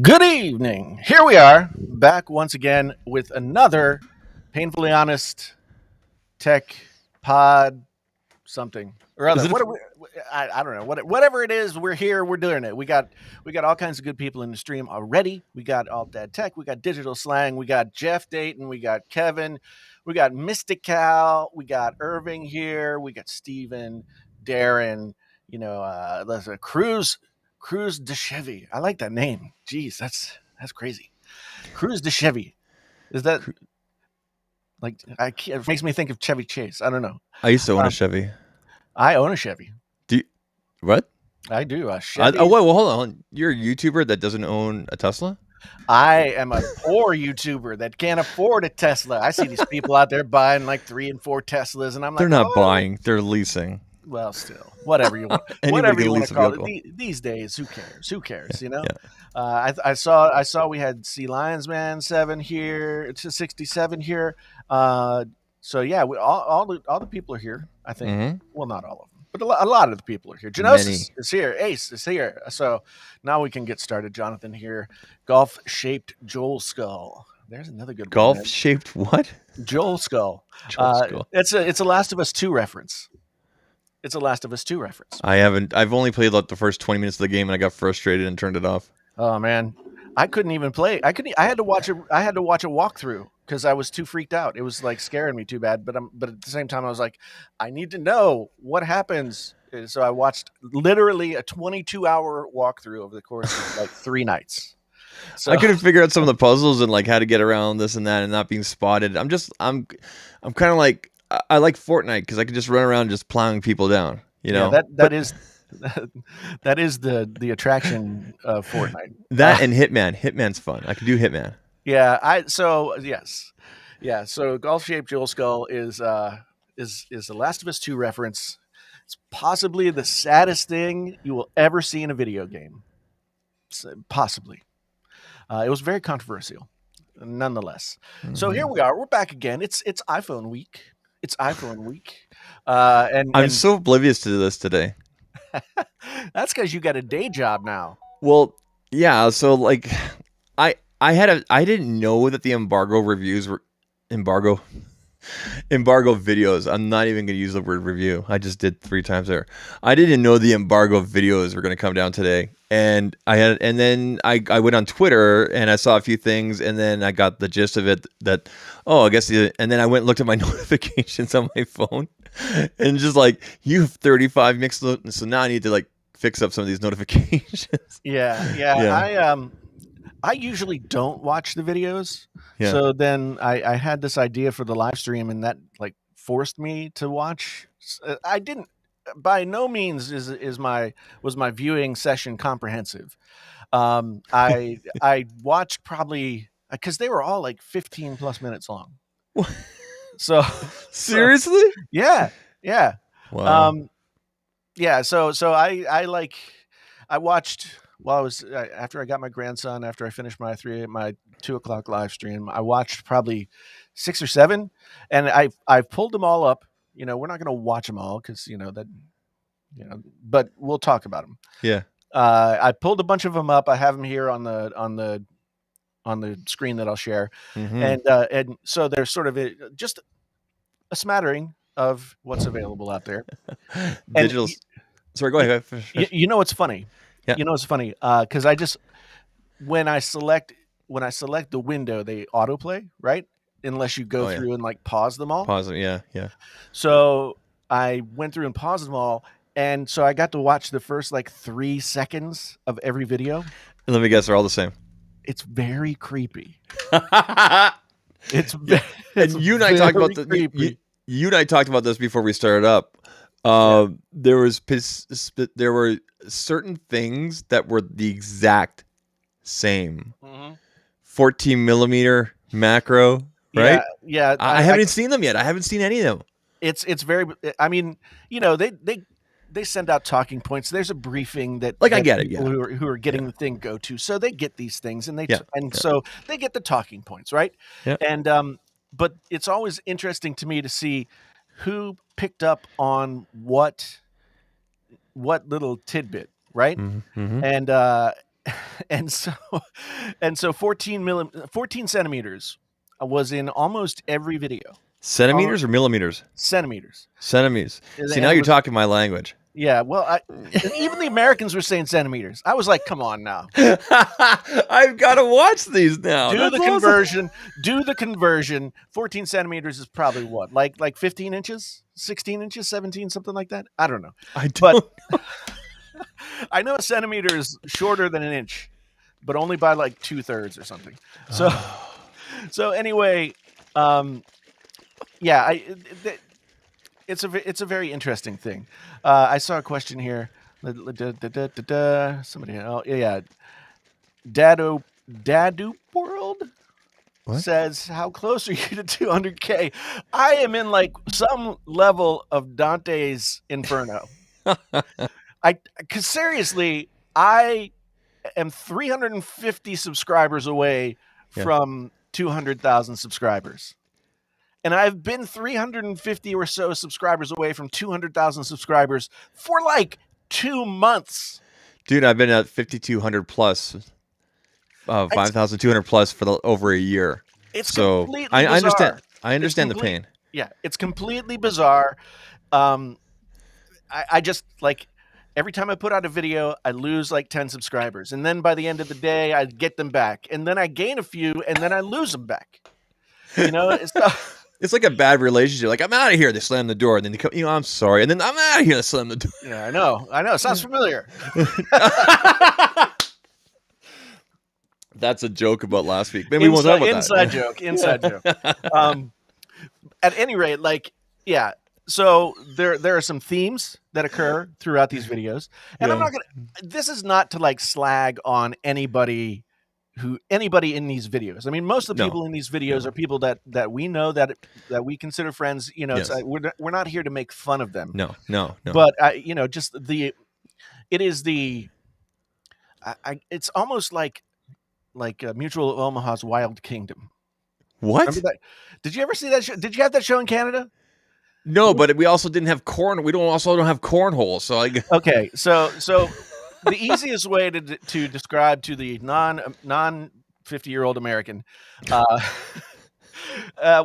Good evening. Here we are, back once again with another painfully honest tech pod something or Is other. it? What are we? I don't know. Whatever it is, we're here. We're doing it. We got all kinds of good people in the stream already. We got Alt Dad Tech. We got Digital Slang. We got Jeff Dayton. We got Kevin. We got Mystic Cal. We got Irving here. We got Steven, Darren. There's a Cruz de Chevy. I like that name. Jeez, that's crazy. Cruz de Chevy. Is that like it makes me think of Chevy Chase? I don't know. I used to own a Um, Chevy. I own a Chevy. Do you, what? I do. A Oh Chevy. wait, well hold on. You're a YouTuber that doesn't own a Tesla? I am a poor YouTuber that can't afford a Tesla. I see these people out there buying like 3 and 4 Teslas, and I'm They're like, not oh, buying. They're leasing. well, still, whatever you want, Anybody whatever can you want lease to a call it. vehicle. These days, who cares? Who cares? Yeah. I saw we had Sea Lions Man 7 here. It's a 67 here. Uh, so yeah, all the people are here. I think. Mm-hmm. Well, not all of them, but a lot of the people are here. Genosis Many is here. Ace is here. So now we can get started. Jonathan here. Golf shaped Joel Skull. There's another good one, golf man. shaped what? Joel Skull. Joel Skull. It's a Last of Us 2 reference. It's a Last of Us 2 reference. I haven't. I've only played like the first 20 minutes of the game and I got frustrated and turned it off. Oh man, I couldn't even play. I had to watch it. I had to watch a walkthrough because I was too freaked out. It was like scaring me too bad. But at the same time, I was like, I need to know what happens. So I watched literally a 22-hour walkthrough over the course of like 3 nights. So I couldn't figure out some of the puzzles and like how to get around this and that and not being spotted. I'm kind of like I like Fortnite because I can just run around just plowing people down. yeah, that that But is that is the attraction of Fortnite. that and Hitman. Hitman's fun. I can do Hitman. Yeah, I so yes, yeah. So golf shaped Joel Skull is the Last of Us 2 reference. It's possibly the saddest thing you will ever see in a video game. Possibly, it was very controversial, nonetheless. So here Mhm. we are. We're back again. It's iPhone week. It's iPhone week, and I'm so oblivious to this today. that's because you got a day job now. Well, yeah. So like, I didn't know that the embargo reviews were embargo embargo videos. I'm not even going to use the word review. I just did 3 times there. I didn't know the embargo videos were going to come down today. And then I went on Twitter and I saw a few things and then I got the gist of it that, oh, I guess, and then I went and looked at my notifications on my phone and just like, you have 35 mixed, so now I need to like fix up some of these notifications. Yeah, yeah. Yeah. I usually don't watch the videos. Yeah. So then I had this idea for the live stream and that like forced me to watch. I didn't by no means was my viewing session comprehensive. I watched probably because they were all like 15 plus minutes long. So so Seriously? yeah, yeah. Wow. Um yeah, so I watched while I was after I got my grandson, after I finished my 2 o'clock live stream. I watched probably 6 or 7, and I've pulled them all up. We're not going to watch them all because but we'll talk about them. Yeah. I pulled a bunch of them up. I have them here on the screen that I'll share, Mm-hmm. and so there's sort of just a smattering of what's available out there. And Digital. Sorry, go ahead. you know what's funny? Yeah. You know what's funny? Because I just when I select the window, they autoplay, right? Unless you go Oh yeah. through and like pause them all. Pause it. Yeah. Yeah. So I went through and paused them all, and so I got to watch the first like 3 seconds of every video. And let me guess, they're all the same. It's very creepy. Yeah. It's ve- it's And you and I talked about very you, creepy. you and I talked about this before we started up. Yeah. There were certain things that were the exact same. Mhm. 14 millimeter macro, Yeah, right? yeah. I haven't seen them yet. I haven't seen any of them. It's very. I mean, they send out talking points. There's a briefing that Like I get it. people Yeah. who are getting Yeah. the thing go to, so they get these things Yeah. Yeah. so they get the talking points, right? Yeah. And but it's always interesting to me to see who picked up on what little tidbit, right? Mm-hmm. And and so and so 14 centimeters was in almost every video. Almo- Centimeters or millimeters? Centimeters. Centimeters. See, And now it you're was, talking my language. yeah, well, and even the Americans were saying centimeters. I was like, come on now. I've got to watch these now. Do That's the awesome. conversion. Do the conversion. 14 centimeters is probably what? Like 15 inches? 16 inches? 17? Something like that? I don't know. I But don't. I know a centimeter is shorter than an inch, but only by like 2/3 or something. So so anyway, um, yeah, it's a very interesting thing. I saw a question here. Somebody, oh yeah, Dadu World What? says, "How close are you to 200K?" I am in like some level of Dante's Inferno. Because seriously, I am 350 subscribers away Yeah. from 200,000 subscribers. And I've been 350 or so subscribers away from 200,000 subscribers for like 2 months. Dude, I've been at 5,200 plus, It's 5,200 plus for over a year. it's So completely I understand. bizarre. I It's understand the complete. pain. Yeah, it's completely bizarre. Um, I just like every time I put out a video, I lose like 10 subscribers. And then by the end of the day, I get them back. And then I gain a few and then I lose them back. You know, it's It's like a bad relationship. Like, I'm out of here. They slam the door, and then they come. I'm sorry. And then I'm out of here. They slam the door. yeah, I know. It sounds familiar. That's a joke about last week. Maybe we won't talk about Inside that. joke. Inside joke. Um, at any rate, like, yeah. So there are some themes that occur throughout these videos, and I'm Yeah. not gonna. This is not to like slag on anybody in these videos. I mean, most of the No. people in these videos No. are people that we know that we consider friends. You know, Yes. we're not here to make fun of them. No. No. No. But just it is the it's almost like Mutual of Omaha's Wild Kingdom. What? Remember that? Did you ever see that show? Did you have that show in Canada? No, but we also didn't have corn. We don't have cornhole. So Okay, so the easiest way to describe to the non 50-year-old American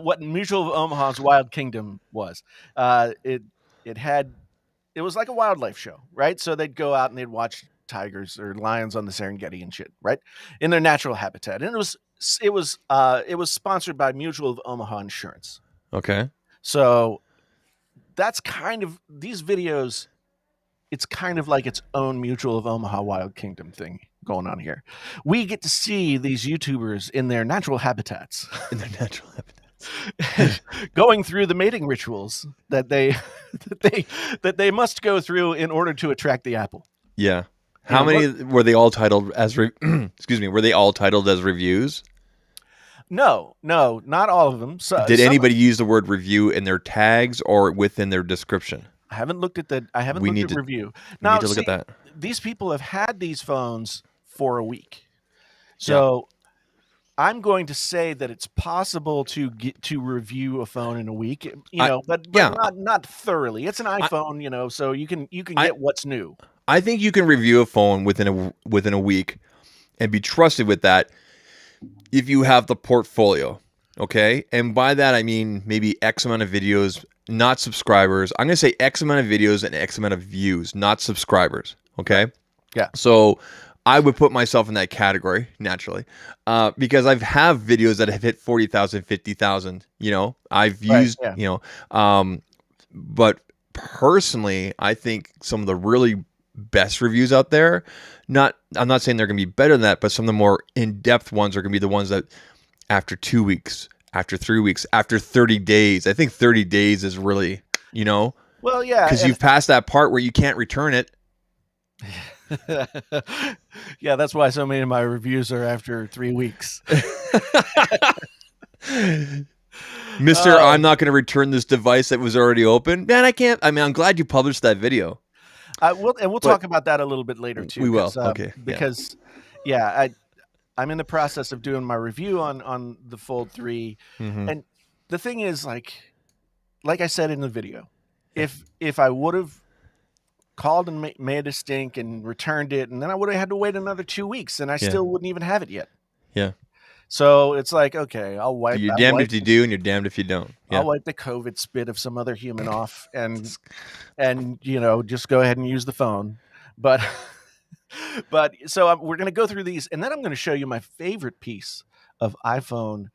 what Mutual of Omaha's Wild Kingdom was, it it was like a wildlife show, right? So they'd go out and they'd watch tigers or lions on the Serengeti and shit, right, in their natural habitat, and it was sponsored by Mutual of Omaha Insurance. okay. So that's kind of these videos. It's kind of like its own Mutual of Omaha Wild Kingdom thing going on here. We get to see these YouTubers in their natural habitats, In their natural habitat. going through the mating rituals that they that they must go through in order to attract the apple. Yeah. How You know, many were they all titled as? Excuse me. Were they all titled as reviews? No, not all of them. So, Did some, anybody use the word review in their tags or within their description? I haven't looked at We need to review. we Now, need to look see, at that. these people have had these phones for a week, Yeah. so I'm going to say that it's possible to get to review a phone in a week. But yeah. not thoroughly. It's an I, iPhone, so you can I get what's new. I think you can review a phone within a week and be trusted with that if you have the portfolio. Okay? And by that I mean maybe X amount of videos, not subscribers. I'm going to say X amount of videos and X amount of views, not subscribers. Okay? Yeah. So I would put myself in that category naturally, because I've have videos that have hit 40,000, 50,000. I've used, Right, yeah. But personally, I think some of the really best reviews out there, I'm not saying they're going to be better than that, but some of the more in-depth ones are going to be the ones that after 2 weeks, after 3 weeks, after 30 days. I think 30 days is really, Well, yeah, because you've passed that part where you can't return it. yeah, that's why so many of my reviews are after 3 weeks. Mister, I'm not going to return this device that was already open. Man, I can't. I mean, I'm glad you published that video. We'll talk about that a little bit later too. We will. Okay. Because I'm in the process of doing my review on the Fold 3, Mm-hmm. and the thing is, like I said in the video, if I would have called and made a stink and returned it, and then I would have had to wait another 2 weeks, and I Yeah. still wouldn't even have it yet. Yeah. So it's like, okay, You're damned if you do, and you're damned if you don't. I'll Yeah. wipe the COVID spit of some other human off, and just go ahead and use the phone. But so we're going to go through these, and then I'm going to show you my favorite piece of iPhone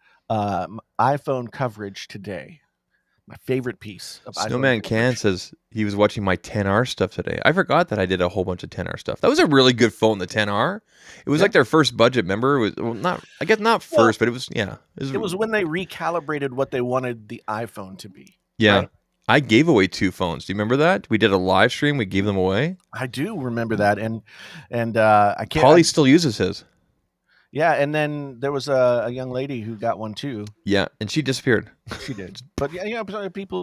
coverage today. My favorite piece of iPhone Snowman Can coverage. says he was watching my 10R stuff today. I forgot that I did a whole bunch of 10R stuff. That was a really good phone, the 10R. It was Yeah. like their first budget. Remember? It was not, I guess not Well, first, but it was yeah. it was when they recalibrated what they wanted the iPhone to be. Yeah. Right. I gave away 2 phones. Do you remember that? We did a live stream. We gave them away. I do remember that, and I can't. Polly still uses his. Yeah, and then there was a young lady who got one too. Yeah, and she disappeared. She did, but yeah,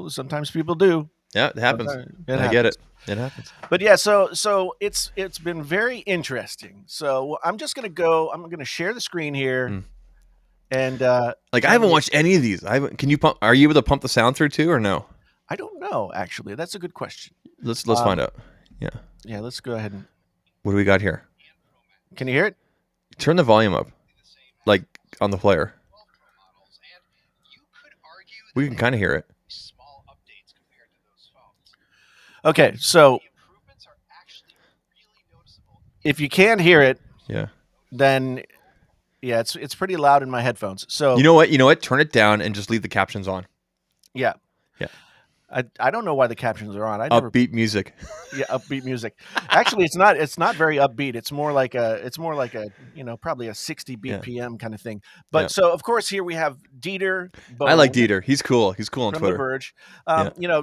sometimes people do. Yeah, it happens. It I get happens. it. It happens. But yeah, so it's been very interesting. So I'm just gonna go. I'm gonna share the screen here, and Like I haven't watched any of these. Can you pump? Are you able to pump the sound through too, or no? I don't know actually. That's a good question. Let's find out. Yeah. Yeah, let's go ahead and. What do we got here? Can you hear it? Turn the volume up, like on the player. We can kind of hear it. Okay, so if you can hear it, Yeah. then yeah, it's pretty loud in my headphones. So You know what? You know what? Turn it down and just leave the captions on. yeah, Yeah. I don't know why the captions are on. I never Upbeat music. Yeah, upbeat music. Actually, it's not very upbeat. It's more like a probably a 60 BPM kind of thing. But Yeah. so of course here we have Dieter I like Bohn Dieter. He's cool. He's cool on from The Twitter. Verge. Yeah.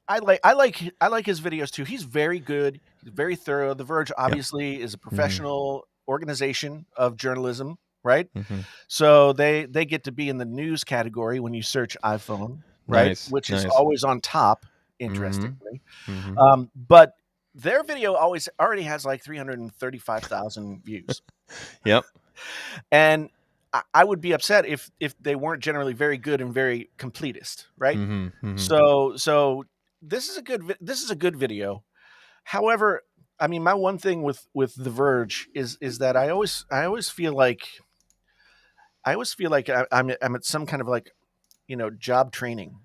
I like his videos too. He's very good. He's very thorough. The Verge obviously is a professional organization of journalism, right? Mhm. So they get to be in the news category when you search iPhone, right? Nice, Which is nice. always on top, interestingly. Mhm. But their video already has like 335,000 views. Yep. And I would be upset if they weren't generally very good and very completist, right? Mhm. Mhm. So this is a good video. However, I mean, my one thing with The Verge is that I always feel like I'm at some kind of like job training.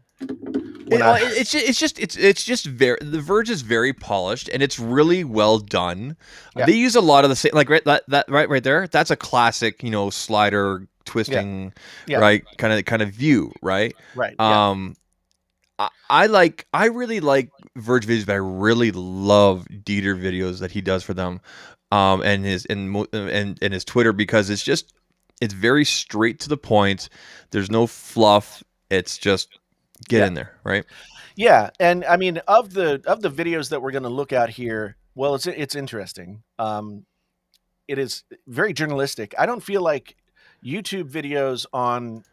It's just very. The Verge is very polished and it's really well done. Yeah. They use a lot of the same, like that right there. That's a classic, slider twisting, Yeah. right? Kind of view, right? Right. Yeah. I really like Verge videos, but I really love Dieter videos that he does for them, and his and his Twitter, because it's very straight to the point. There's no fluff. It's just get in there, right? Yeah, and I mean of the videos that we're going to look at here, well, it's interesting. It is very journalistic. I don't feel like YouTube videos on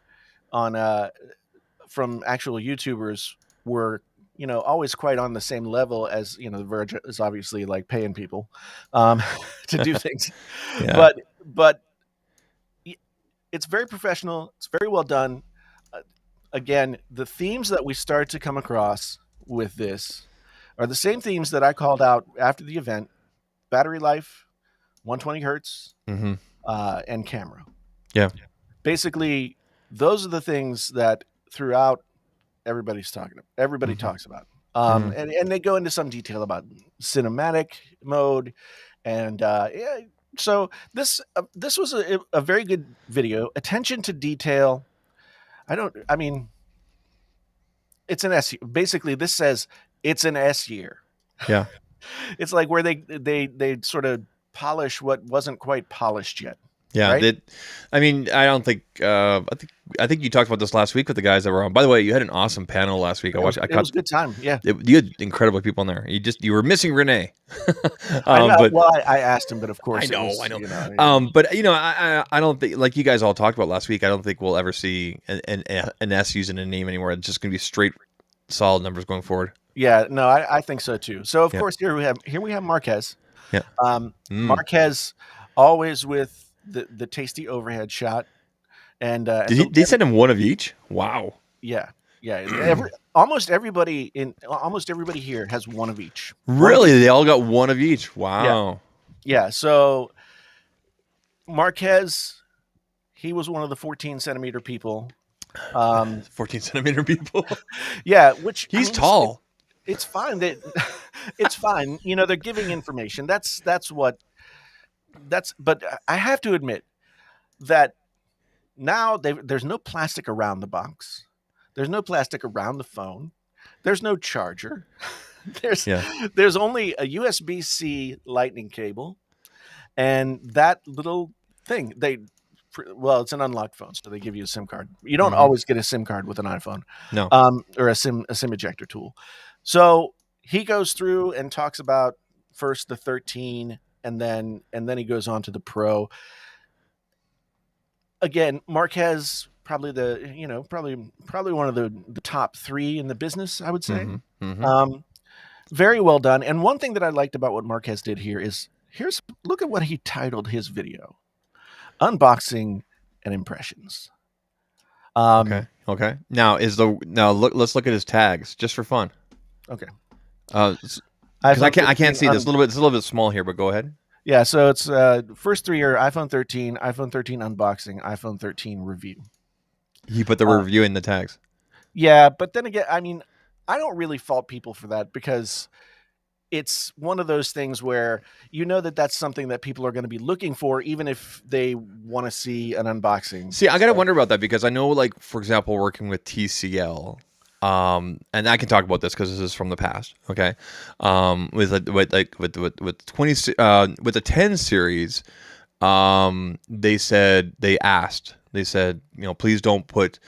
from actual YouTubers were always quite on the same level as The Verge is obviously like paying people to do things, Yeah. but it's very professional. It's very well done. Again, the themes that we start to come across with this are the same themes that I called out after the event: battery life, 120 hertz, Mm-hmm. And camera. Yeah. Basically, those are the things that throughout everybody talks about. And they go into some detail about cinematic mode, and yeah. So this was a very good video. Attention to detail. I mean, it's an S. Basically, this says it's an S year. Yeah. It's like where they sort of polish what wasn't quite polished yet. Yeah, right? I mean, I don't think. I think you talked about this last week with the guys that were on. By the way, you had an awesome panel last week. It was a good time. Yeah, you had incredible people in there. You were missing Renee. I know. But Well, I asked him, but of course, I know. But I don't think, like you guys all talked about last week, I don't think we'll ever see an S using a name anymore. It's just going to be straight, solid numbers going forward. Yeah, no, I think so too. So of course here we have Marquez. Yeah. Marquez always with the tasty overhead shot, and Did they send him one of each? Wow. Yeah, Yeah, almost everybody here has one of each. One of Really? each. They all got one of each. Yeah, Wow. yeah. So Marquez, he was one of the 14 centimeter people. Um, 14 centimeter people. yeah, which I He's mean, tall. it's fine that it's fine. You know, they're giving information. That's. But I have to admit that now there's no plastic around the box. There's no plastic around the phone. There's no charger. There's Yeah. there's only a USB-C lightning cable and that little thing. Well, it's an unlocked phone, so they give you a SIM card. You don't Mm-hmm. always get a SIM card with an iPhone, No. or a SIM ejector tool. So he goes through and talks about first the 13, and then he goes on to the Pro. Again, Marquez probably probably one of the top three in the business, I would say. Mm-hmm. Mm-hmm. Um, Very well done. And one thing that I liked about what Marquez did here is look at what he titled his video: unboxing and impressions. Okay. Um, Okay. Now look. Let's look at his tags just for fun. okay. Because iPhone I can't 13 see this. It's a little bit small here, but go ahead. yeah, so it's first three are iPhone 13, iPhone 13 unboxing, iPhone 13 review. He put the Uh, review in the tags. yeah, but then again, I mean, I don't really fault people for that because it's one of those things where you know that that's something that people are going to be looking for, even if they want to see an unboxing. See, I gotta So, wonder about that because I know, like, for example, working with TCL, and I can talk about this because this is from the past. Okay, with 20 with the 10 series, they said, please don't put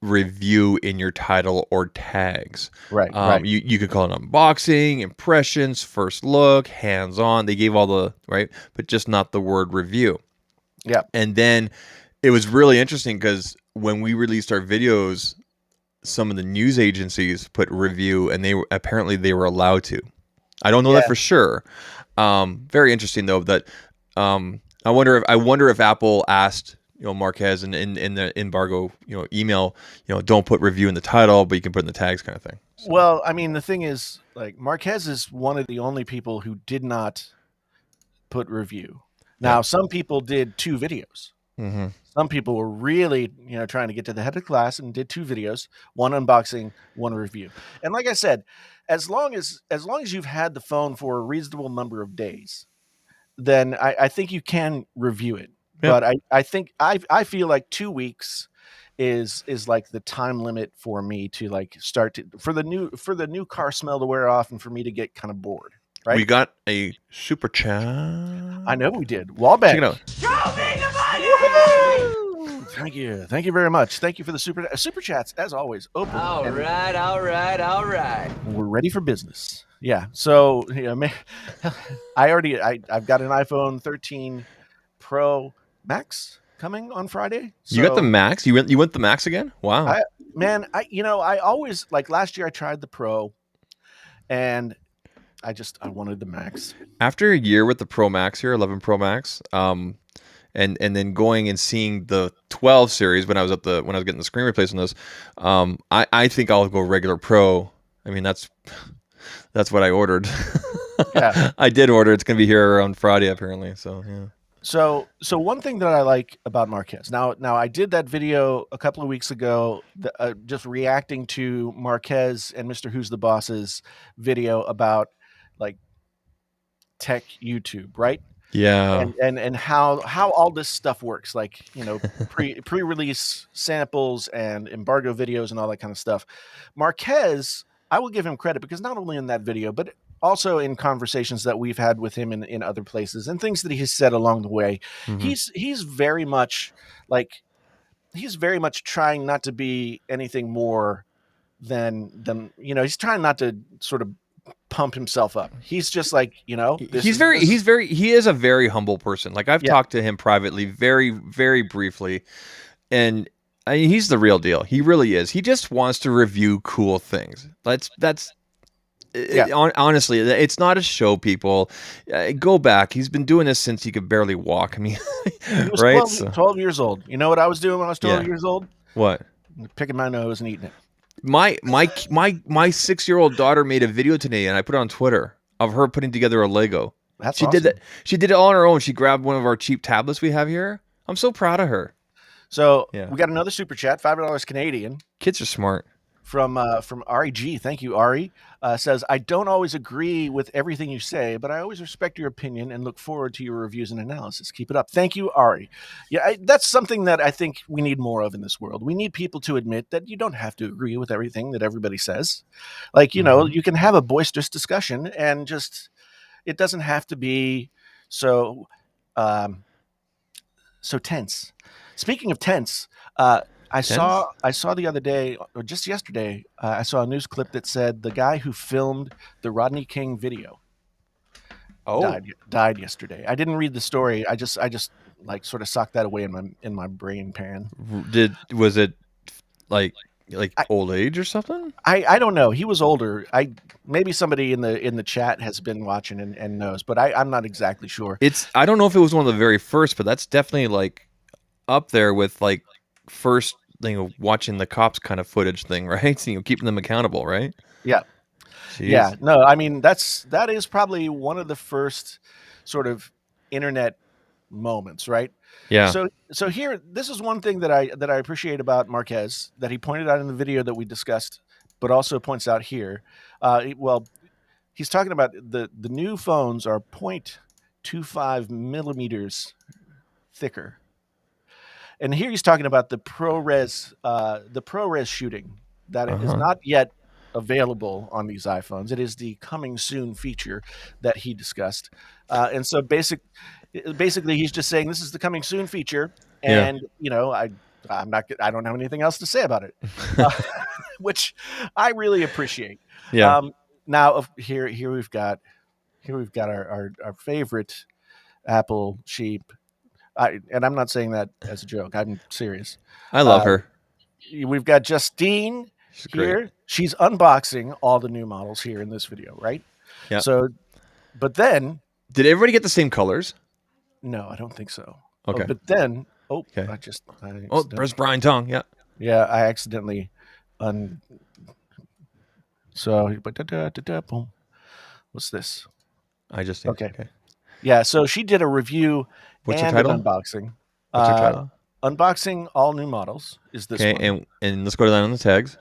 review in your title or tags. right, right. You could call it unboxing, impressions, first look, hands on. They gave all the right, but just not the word review. Yeah. And then it was really interesting because when we released our videos, some of the news agencies put review, and they were allowed to. I don't know that Yeah. for sure. Very interesting though that I wonder if Apple asked Marquez in the embargo email, don't put review in the title, but you can put in the tags, kind of thing. So Well, I mean, the thing is, like, Marquez is one of the only people who did not put review. yeah. Now, some people did two videos. Mm-hmm. Some people were really, trying to get to the head of the class and did two videos, one unboxing, one review. And like I said, as long as you've had the phone for a reasonable number of days, then I think you can review it. Yeah. But I think I feel like 2 weeks is like the time limit for me to like start to for the new car smell to wear off and for me to get kind of bored. We Right? got a super I chat. know we did. Check it Wallbank. out. Woohoo! Thank you. Thank you very much. Thank you for the super chats as always. Open. All And right, all right, all right. we're ready for business. Yeah. So, I've got an iPhone 13 Pro Max coming on Friday. You got the So, max. You went the max again. Wow. I man, I always, like, last year I tried the Pro and I wanted the Max. After a year with the Pro Max here, 11 Pro Max, and then going and seeing the 12 series when I was getting the screen replaced on this, I think I'll go regular Pro. I mean, that's what I ordered. Yeah. I did order. It's gonna be here on Friday apparently. So yeah. So one thing that I like about Marquez. Now I did that video a couple of weeks ago, just reacting to Marquez and Mr. Who's the Boss's video about, like, tech YouTube, right? Yeah. And how all this stuff works, like, pre-release samples and embargo videos and all that kind of stuff. Marquez, I will give him credit because not only in that video, but also in conversations that we've had with him in other places and things that he has said along the way, Mhm. he's very much like he's very much trying not to be anything more than he's trying not to sort of pump himself up. He's just like, He is a very humble person. Like I've yeah, talked to him privately, very, very briefly, and he's the real deal. He really is. He just wants to review cool things. yeah. Honestly, it's not a show. People, go back. He's been doing this since he could barely walk. I mean, He was right? 12, So, 12 years old. You know what I was doing when I was 12 yeah. years old? What? Picking my nose and eating it. My 6-year-old daughter made a video today, and I put it on Twitter of her putting together a Lego. That's She did that. awesome. She did it all on her own. She grabbed one of our cheap tablets we have here. I'm so proud of her. So Yeah, we got another super chat, $5 Canadian kids are smart. from Ari G. Thank you, Ari. Says, I don't always agree with everything you say, but I always respect your opinion and look forward to your reviews and analysis. Keep it up. Thank you, Ari. Yeah, that's something that I think we need more of in this world. We need people to admit that you don't have to agree with everything that everybody says. Like, Mhm. you can have a boisterous discussion and just, it doesn't have to be so um, so tense. Speaking of tense, I Tense. saw the other day, or just yesterday, I saw a news clip that said the guy who filmed the Rodney King video Oh, died yesterday. I didn't read the story. I just like sort of socked that away in my brain pan. did was it like I, old age or something? I don't know. He was older. I maybe somebody in the chat has been watching and knows, but I'm not exactly sure. I don't know if it was one of the very first, but that's definitely like up there with like first watching the cops kind of footage thing, right? So, keeping them accountable, right? Yeah. Yeah, Jeez. no, I mean that is probably one of the first sort of internet moments, right? Yeah. So here, this is one thing that I appreciate about Marquez that he pointed out in the video that we discussed, but also points out here. Well, he's talking about the new phones are 0.25 millimeters thicker, and here he's talking about the ProRes shooting that Uh is huh. not yet available on these iPhones. It is the coming soon feature that he discussed, and so basically he's just saying this is the coming soon feature, Yeah. and I don't have anything else to say about it, uh, which I really appreciate. Yeah. Um, now here we've got our favorite Apple sheep. And I'm not saying that as a joke. I'm serious. I love Uh, her. we've got Justine She's great. here. She's unboxing all the new models here in this video, right? Yeah. So, but then, Did everybody get the same colors? no, I don't think so. Oh, Okay. but then, oh, Okay. I Oh, accidentally, there's Brian Tong. Yeah. yeah, I accidentally, un, so, but boom. What's this? I just think. Okay. Okay. Yeah. So she did a review What's her and an title? unboxing. What's her Uh, title? unboxing all new models is this Okay. one. And let's go down on the tags.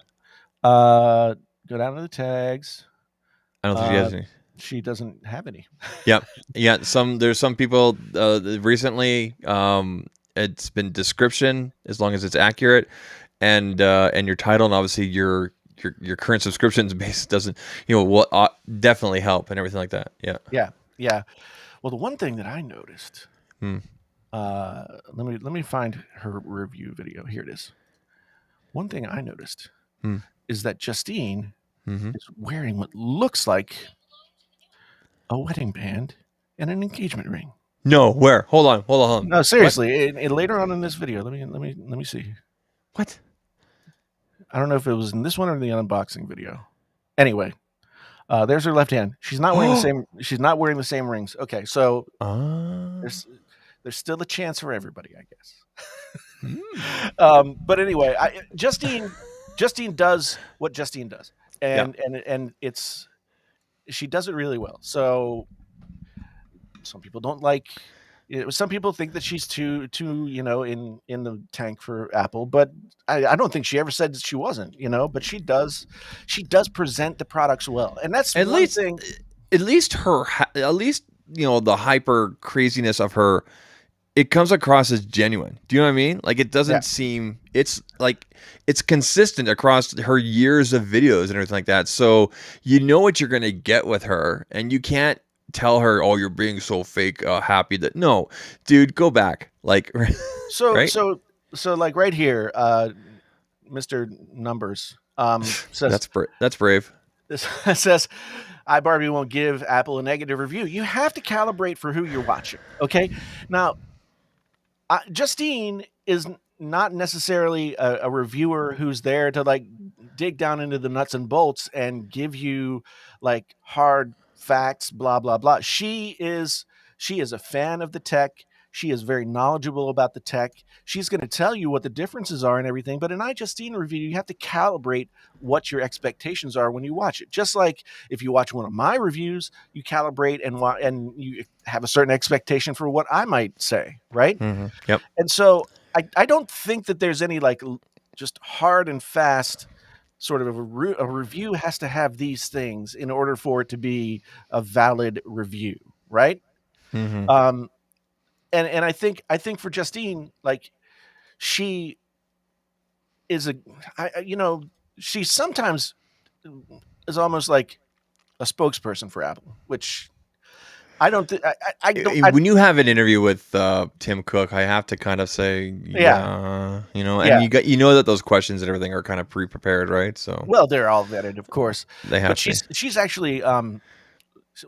Uh, go down to the tags. I don't think she Uh, has any. she doesn't have any. Yeah. Yeah. There's some people recently. It's been description as long as it's accurate, and your title, and obviously your current subscriptions base doesn't will definitely help and everything like that. Yeah. Yeah, yeah. Well, the one thing that I noticed, Hmm. let me find her review video. Here it is. One thing I noticed Hmm. is that Justine Mm-hmm. is wearing what looks like a wedding band and an engagement ring. No, where? Hold on, hold on, hold on. No, What? seriously. Later on in this video, let me see. What? I don't know if it was in this one or the unboxing video. Anyway, there's her left hand. She's not wearing the Oh. same. She's not wearing the same rings. Okay, so Ah. there's there's still a chance for everybody, I guess. Hmm. But anyway, Justine does what Justine does, Yeah. and it's she does it really well. So some people don't like. Some people think that she's too in the tank for Apple, but I don't think she ever said that she wasn't. But she does present the products well, and that's At one least, thing. at least the hyper craziness of her. It comes across as genuine. Do you know what I mean? Like it Yeah. doesn't seem. It's like it's consistent across her years of videos and everything like that. So you know what you're gonna get with her, and you can't tell her, "Oh, you're being so fake, happy." That no, dude, go back. Like, So right? so so like right here, Mr. Numbers says That's brave. this says iBarbie won't give Apple a negative review. You have to calibrate for who you're watching. Okay. Now, Justine is not necessarily a reviewer who's there to like dig down into the nuts and bolts and give you like hard facts, blah blah blah. She is a fan of the tech. She is very knowledgeable about the tech. She's going to tell you what the differences are and everything. But an iJustine review, you have to calibrate what your expectations are when you watch it. Just like if you watch one of my reviews, you calibrate and you have a certain expectation for what I might say, right? Yep. And so I don't think that there's any like just hard and fast sort of a review has to have these things in order for it to be a valid review, right? Mm-hmm. Um, and I think for Justine, like she is she sometimes is almost like a spokesperson for Apple, which I don't think I don't When you have an interview with Tim Cook, I have to kind of say, yeah yeah, and yeah. you know that those questions and everything are kind of pre-prepared, right? So Well, they're all vetted, of course, they but have to be. she's actually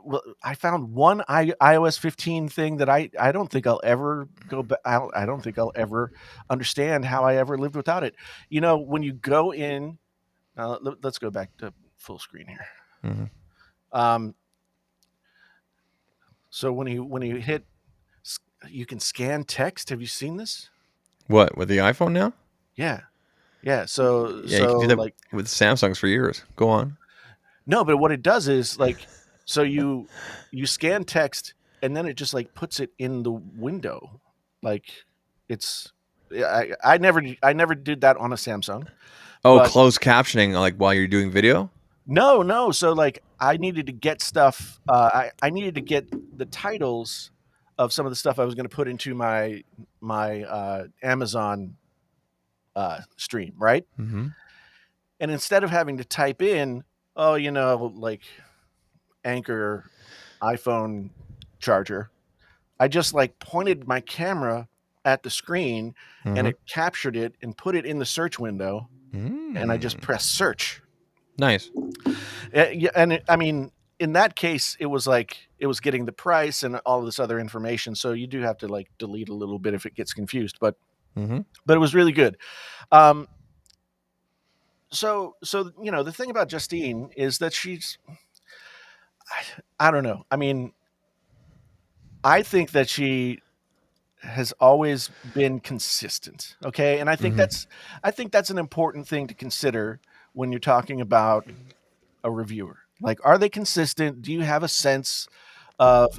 well, I found one iOS 15 thing that I don't think I'll ever go back. I don't think I'll ever understand how I ever lived without it. When you go in, let's go back to full screen here. Mm-hmm. Um, so when you hit, you can scan text. Have you seen this? What, with the iPhone now? Yeah, yeah. So Yeah, you can do so that like with Samsungs for years. Go on. no, but what it does is like so you scan text and then it just like puts it in the window, like it's I never did that on a Samsung, Oh, but closed captioning, like while you're doing video. no. So like I needed to get stuff. I needed to get the titles of some of the stuff I was going to put into my Amazon stream, right? Mm-hmm. And instead of having to type in, oh, like Anchor iPhone charger, I just like pointed my camera at the screen and Mm-hmm. it captured it and put it in the search window and I just pressed search. Nice. Yeah, and I mean, in that case, it was like it was getting the price and all of this other information. So you do have to like delete a little bit if it gets confused, but Mm-hmm. it was really good. Um, so the thing about Justine is that I don't know. I mean, I think that she has always been consistent. Okay, and Mm-hmm. I think that's an important thing to consider when you're talking about a reviewer. Like, are they consistent? Do you have a sense of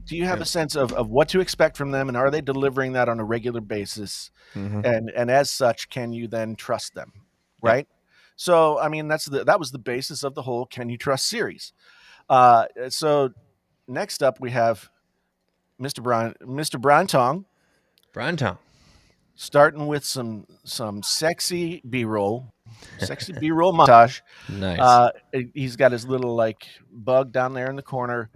Yeah. of what to expect from them, and are they delivering that on a regular basis? Mm-hmm. And as such, can you then trust them? Yep. Right. So, I mean, that was the basis of the whole "Can You Trust" series. So next up, we have Mr. Brian Tong, Brian Town. starting with some sexy B-roll montage. Nice. He's got his little like bug down there in the corner.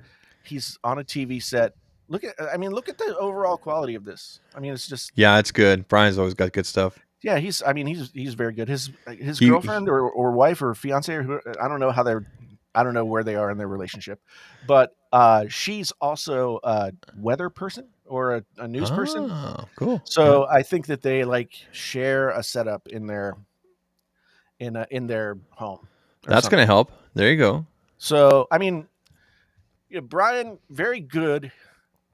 He's on a TV set. Look at the overall quality of this. I mean, it's just Yeah, it's good. Brian's always got good stuff. yeah. He's very good. His He girlfriend or wife or fiance or I don't know I don't know where they are in their relationship, but she's also a weather person or a news person. Oh, cool. Yeah. So I think that they like share a setup in their home or That's something. gonna help. There you go. So I mean, Brian, very good.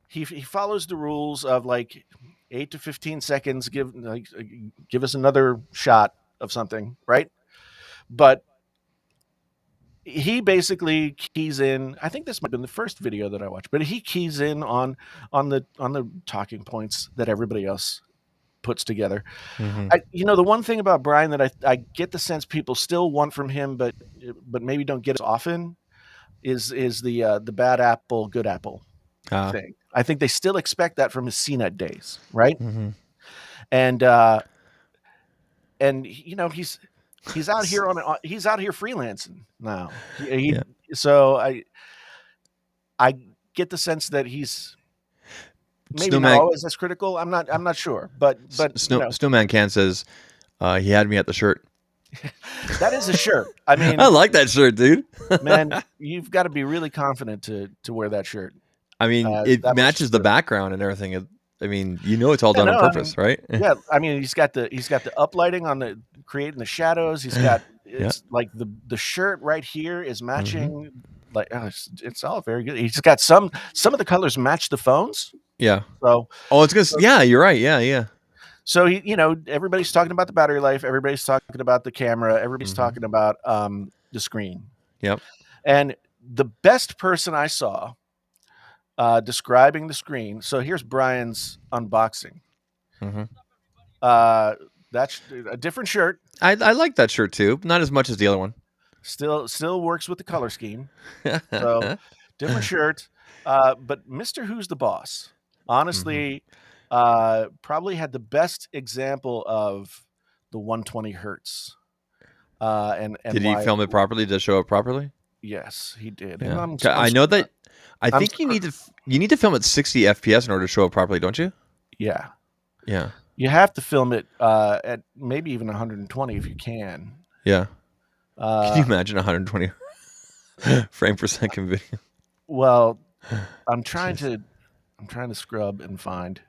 He follows the rules of like 8 to 15 seconds. Give us another shot of something, right? But he basically keys in. I think this might have been the first video that I watched, but he keys in on the talking points that everybody else puts together. Mm-hmm. The one thing about Brian that I get the sense people still want from him, but maybe don't get as often is the bad apple, good apple thing. I think they still expect that from his CNET days, right? Mm-hmm. And he's out here he's out here freelancing now. Yeah. So I get the sense that he's maybe not Snowman. always as critical. I'm not sure, but Snowman Can says he had me at the shirt. that is a shirt. I mean, I like that shirt, dude. man, you've got to be really confident to wear that shirt. I mean, it that matches the much- background and everything. I mean, it's all Yeah, done on no, I purpose, right? Yeah, I mean, he's got the uplighting on the creating the shadows. He's got Yeah. it's like the shirt right here is matching. Mm-hmm. Like it's all very good. He's got some of the colors match the phones. Yeah. So Oh, it's gonna. Yeah, you're right. Yeah, yeah. so everybody's talking about the battery life, everybody's talking about the camera, everybody's Mm-hmm. talking about the screen. Yep. And the best person I saw describing the screen. So here's Brian's unboxing. Mm-hmm. Uh, that's a different shirt. I like that shirt too. Not as much as the other one. Still works with the color scheme. So different shirt. But Mister Who's the Boss, Mm-hmm. honestly, probably had the best example of the 120 hertz. And Did he why? film it properly? Did it show up properly? Yes, he did. And Yeah. I know that. I I'm think you need to film at 60 FPS in order to show up properly, don't you? yeah. Yeah. You have to film it at maybe even 120 if you can. Yeah. Can you Uh, imagine 120 frame per second video? well, I'm trying Jeez. to scrub and find.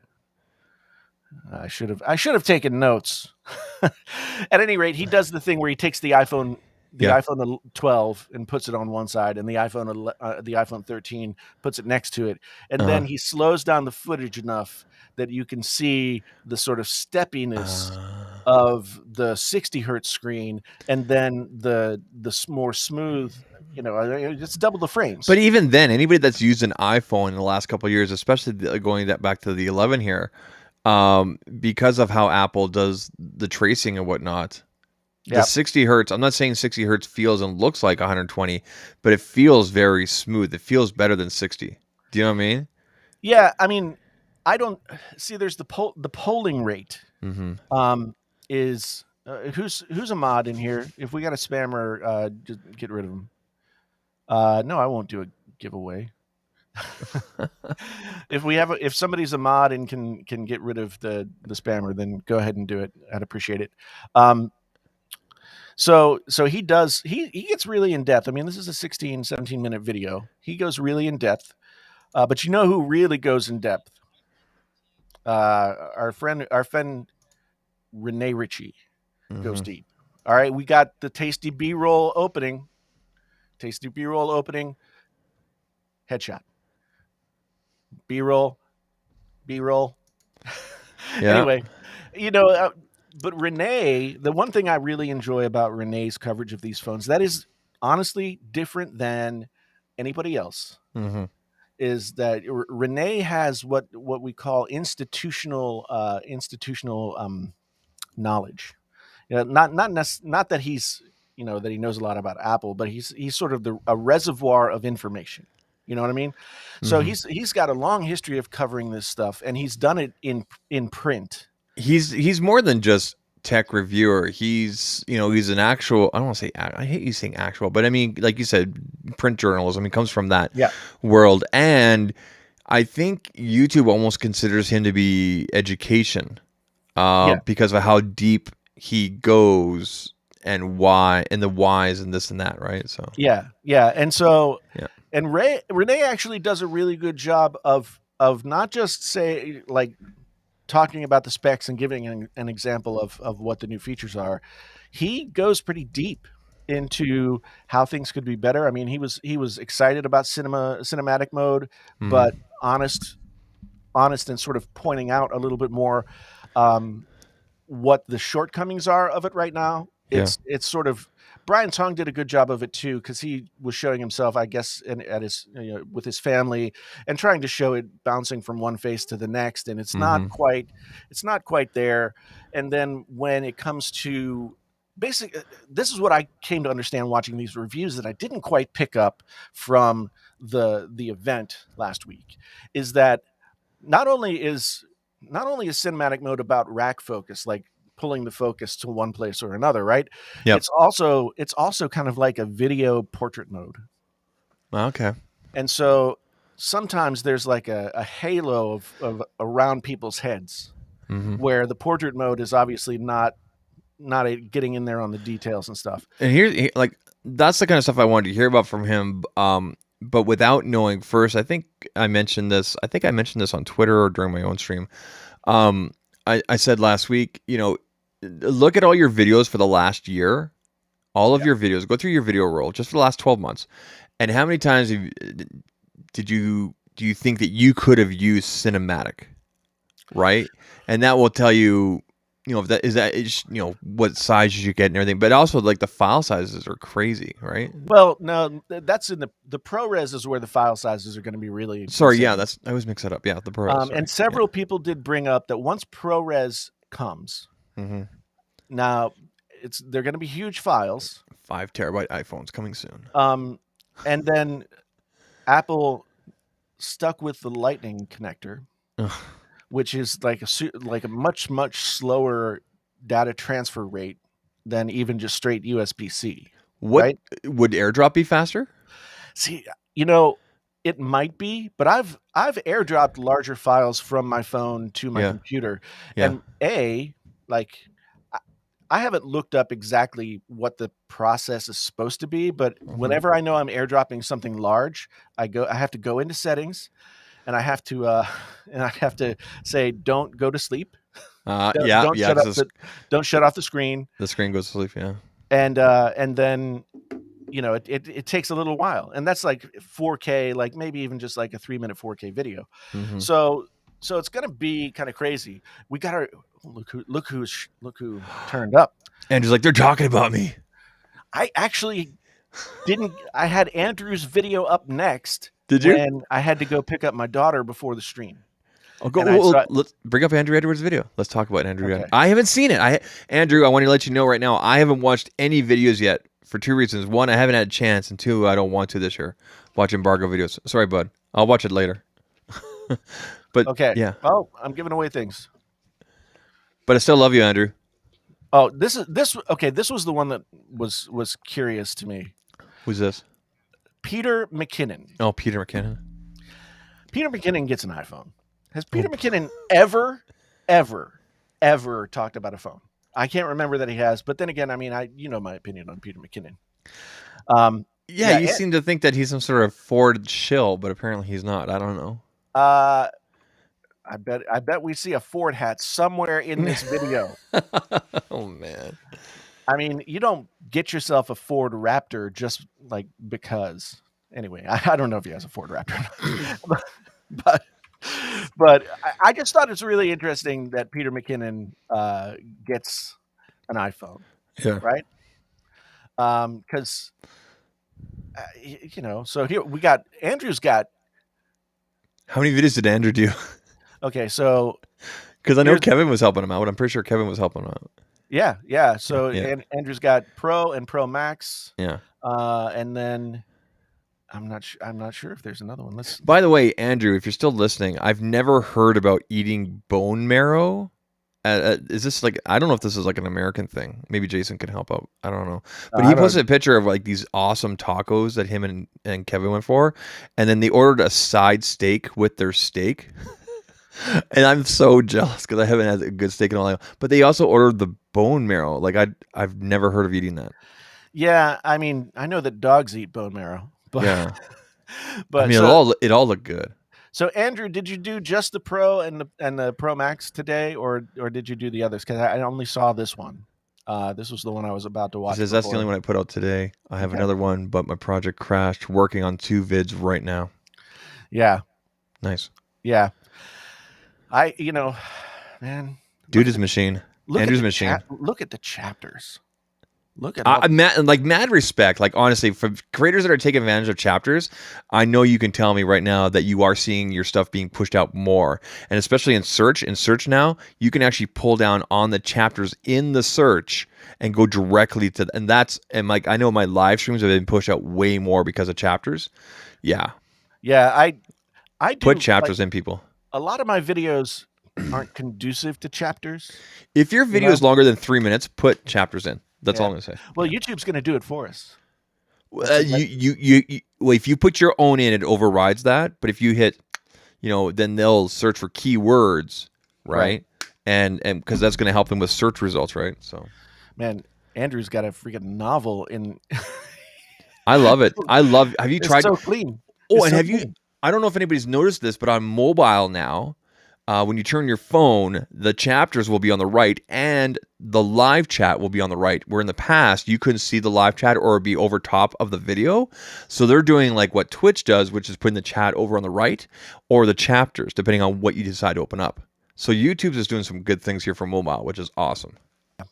I should have taken notes. At any rate, he does the thing where he takes the Yeah. iPhone 12 and puts it on one side, and the iPhone 13 puts it next to it, and then Uh-huh. he slows down the footage enough that you can see the sort of steppiness Uh, of the 60 hertz screen, and then more smooth. It's double the frames. but even then, anybody that's used an iPhone in the last couple of years, especially back to the 11 here, because of how Apple does the tracing and whatnot, the Yeah, 60 hertz, I'm not saying 60 hertz feels and looks like 120, but it feels very smooth. It feels better than 60. Do you know what I mean? yeah. I mean, I don't see. There's the polling rate. Mm-hmm. Is who's a mod in here? If we got a spammer, just get rid of him. No, I won't do a giveaway. If somebody's a mod and can get rid of the spammer, then go ahead and do it. I'd appreciate it. Um, so he gets really in depth. I mean, this is a 16, 17 minute video. He goes really in depth. But you know who really goes in depth? Our friend Renee Ritchie goes Mm-hmm. deep. All right, we got the tasty B-roll opening. Tasty B-roll opening. Headshot. B-roll. B-roll. Yeah. Anyway, you know, uh, but Renee, the one thing I really enjoy about Renee's coverage of these phones, that is honestly different than anybody else, Mm-hmm. is that Renee has what we call institutional knowledge. Not that he's that he knows a lot about Apple, but he's sort of a reservoir of information. You know what I mean? So Mm-hmm. he's got a long history of covering this stuff, and he's done it in print. He's more than just tech reviewer. He's an actual. I don't want to say. I hate you saying actual, but I mean, like you said, print journalism. He comes from that Yeah, world, and I think YouTube almost considers him to be education, yeah, because of how deep he goes and why and the whys and this and that. Right. So yeah. And so yeah. and Renee actually does a really good job of not just say like talking about the specs and giving an example of what the new features are. He goes pretty deep into how things could be better. I mean, he was excited about cinematic mode, Mm-hmm. but honest and sort of pointing out a little bit more um, what the shortcomings are of it right now. Yeah. It's sort of Brian Tong did a good job of it too because he was showing himself, I guess, at his with his family and trying to show it bouncing from one face to the next, and Mm-hmm. it's not quite there. And then when it comes to this is what I came to understand watching these reviews that I didn't quite pick up from the event last week is that not only is cinematic mode about rack focus, like pulling the focus to one place or another, right? Yep. It's also kind of like a video portrait mode. Okay. And so sometimes there's like a halo of around people's heads Mm-hmm. where the portrait mode is obviously not getting in there on the details and stuff. And like that's the kind of stuff I wanted to hear about from him. But without knowing first, I think I mentioned this. I think I mentioned this on Twitter or during my own stream. I said last week, look at all your videos for the last year, all of Yeah. your videos. Go through your video roll just for the last 12 months, and how many times did you do you think that you could have used cinematic, right? And that will tell you, if that is, what size you should get and everything. But also, like, the file sizes are crazy, right? Well, no, that's in the ProRes is where the file sizes are going to be really Sorry, yeah, insane. I always mix that up. Yeah, the ProRes. Sorry. And several people did bring up that once ProRes comes, Mm-hmm. now they're going to be huge files. 5 terabyte iPhones coming soon. And then Apple stuck with the Lightning connector, Ugh. which is like a much slower data transfer rate than even just straight USB-C. What Right? would AirDrop be faster? See, it might be, but I've airdropped larger files from my phone to my Yeah. computer, Yeah. and like I haven't looked up exactly what the process is supposed to be, but whenever I know I'm airdropping something large, I have to go into settings, and I have to say, don't go to sleep. Don't shut up 'cause don't shut off the screen. the screen goes to sleep. Yeah. And then it takes a little while, and that's like 4K, like maybe even just like a 3-minute 4K video. Mhm. So it's gonna be kind of crazy. We got our look who turned up. Andrew's like, they're talking about me. I actually didn't. I had Andrew's video up next. Did you? When I had to go pick up my daughter before the stream. Oh, go. And Let's bring up Andrew Edwards' video. Let's talk about Andrew. Okay. I haven't seen it. Andrew, I want to let you know right now, I haven't watched any videos yet for 2 reasons. One, I haven't had a chance, and 2, I don't want to this year. Watch embargo videos. Sorry, bud. I'll watch it later. But Okay. yeah. Oh, I'm giving away things. But I still love you, Andrew. Oh, this was the one that was curious to me. Who's this? Peter McKinnon. Oh, Peter McKinnon. Peter McKinnon gets an iPhone. Has Peter McKinnon ever talked about a phone? I can't remember that he has, but then again, I mean, my opinion on Peter McKinnon. You seem to think that he's some sort of Ford shill, but apparently he's not. I don't know. I bet we see a Ford hat somewhere in this video. Oh man. I mean, you don't get yourself a Ford Raptor just like because. Anyway, I don't know if he has a Ford Raptor, but I just thought it's really interesting that Peter McKinnon gets an iPhone. Yeah. Right. Because so here we got Andrew's got. How many videos did Andrew do? Okay, so because I know Kevin was helping him out. I'm pretty sure Kevin was helping him out. Yeah. So Andrew's got Pro and Pro Max. Yeah. And then I'm not sure if there's another one. By the way, Andrew, if you're still listening, I've never heard about eating bone marrow. Is this like, I don't know if this is like an American thing. Maybe Jason can help out. I don't know. But he posted a picture of like these awesome tacos that him and Kevin went for, and then they ordered a side steak with their steak. And I'm so jealous because I haven't had a good steak in a while. But they also ordered the bone marrow. Like I've never heard of eating that. Yeah, I mean, I know that dogs eat bone marrow, but yeah, but I mean, it all looked good. So Andrew, did you do just the Pro and the Pro Max today, or did you do the others? Because I only saw this one. This was the one I was about to watch. He says that's the only one I put out today. I have another one, but my project crashed. Working on 2 vids right now. Yeah. Nice. Yeah. Man. Dude is machine. Andrew's machine. Look at the chapters. Look at mad respect. Like honestly, for creators that are taking advantage of chapters, I know you can tell me right now that you are seeing your stuff being pushed out more, and especially in search. In search now, you can actually pull down on the chapters in the search and go directly to. And like I know my live streams have been pushed out way more because of chapters. Yeah. Yeah, I do put chapters in people. A lot of my videos aren't conducive to chapters. If your video is longer than 3 minutes, put chapters in. That's all I'm gonna say. Well, YouTube's gonna do it for us. If you put your own in, it overrides that. But if you hit, then they'll search for keywords, right? And because that's gonna help them with search results, right? So, man, Andrew's got a freaking novel in. I love it. Have you tried? It's so clean. Oh, and have you? I don't know if anybody's noticed this, but on mobile now, when you turn your phone, the chapters will be on the right and the live chat will be on the right. Where in the past, you couldn't see the live chat or it'd be over top of the video. So they're doing like what Twitch does, which is putting the chat over on the right or the chapters, depending on what you decide to open up. So YouTube is doing some good things here for mobile, which is awesome.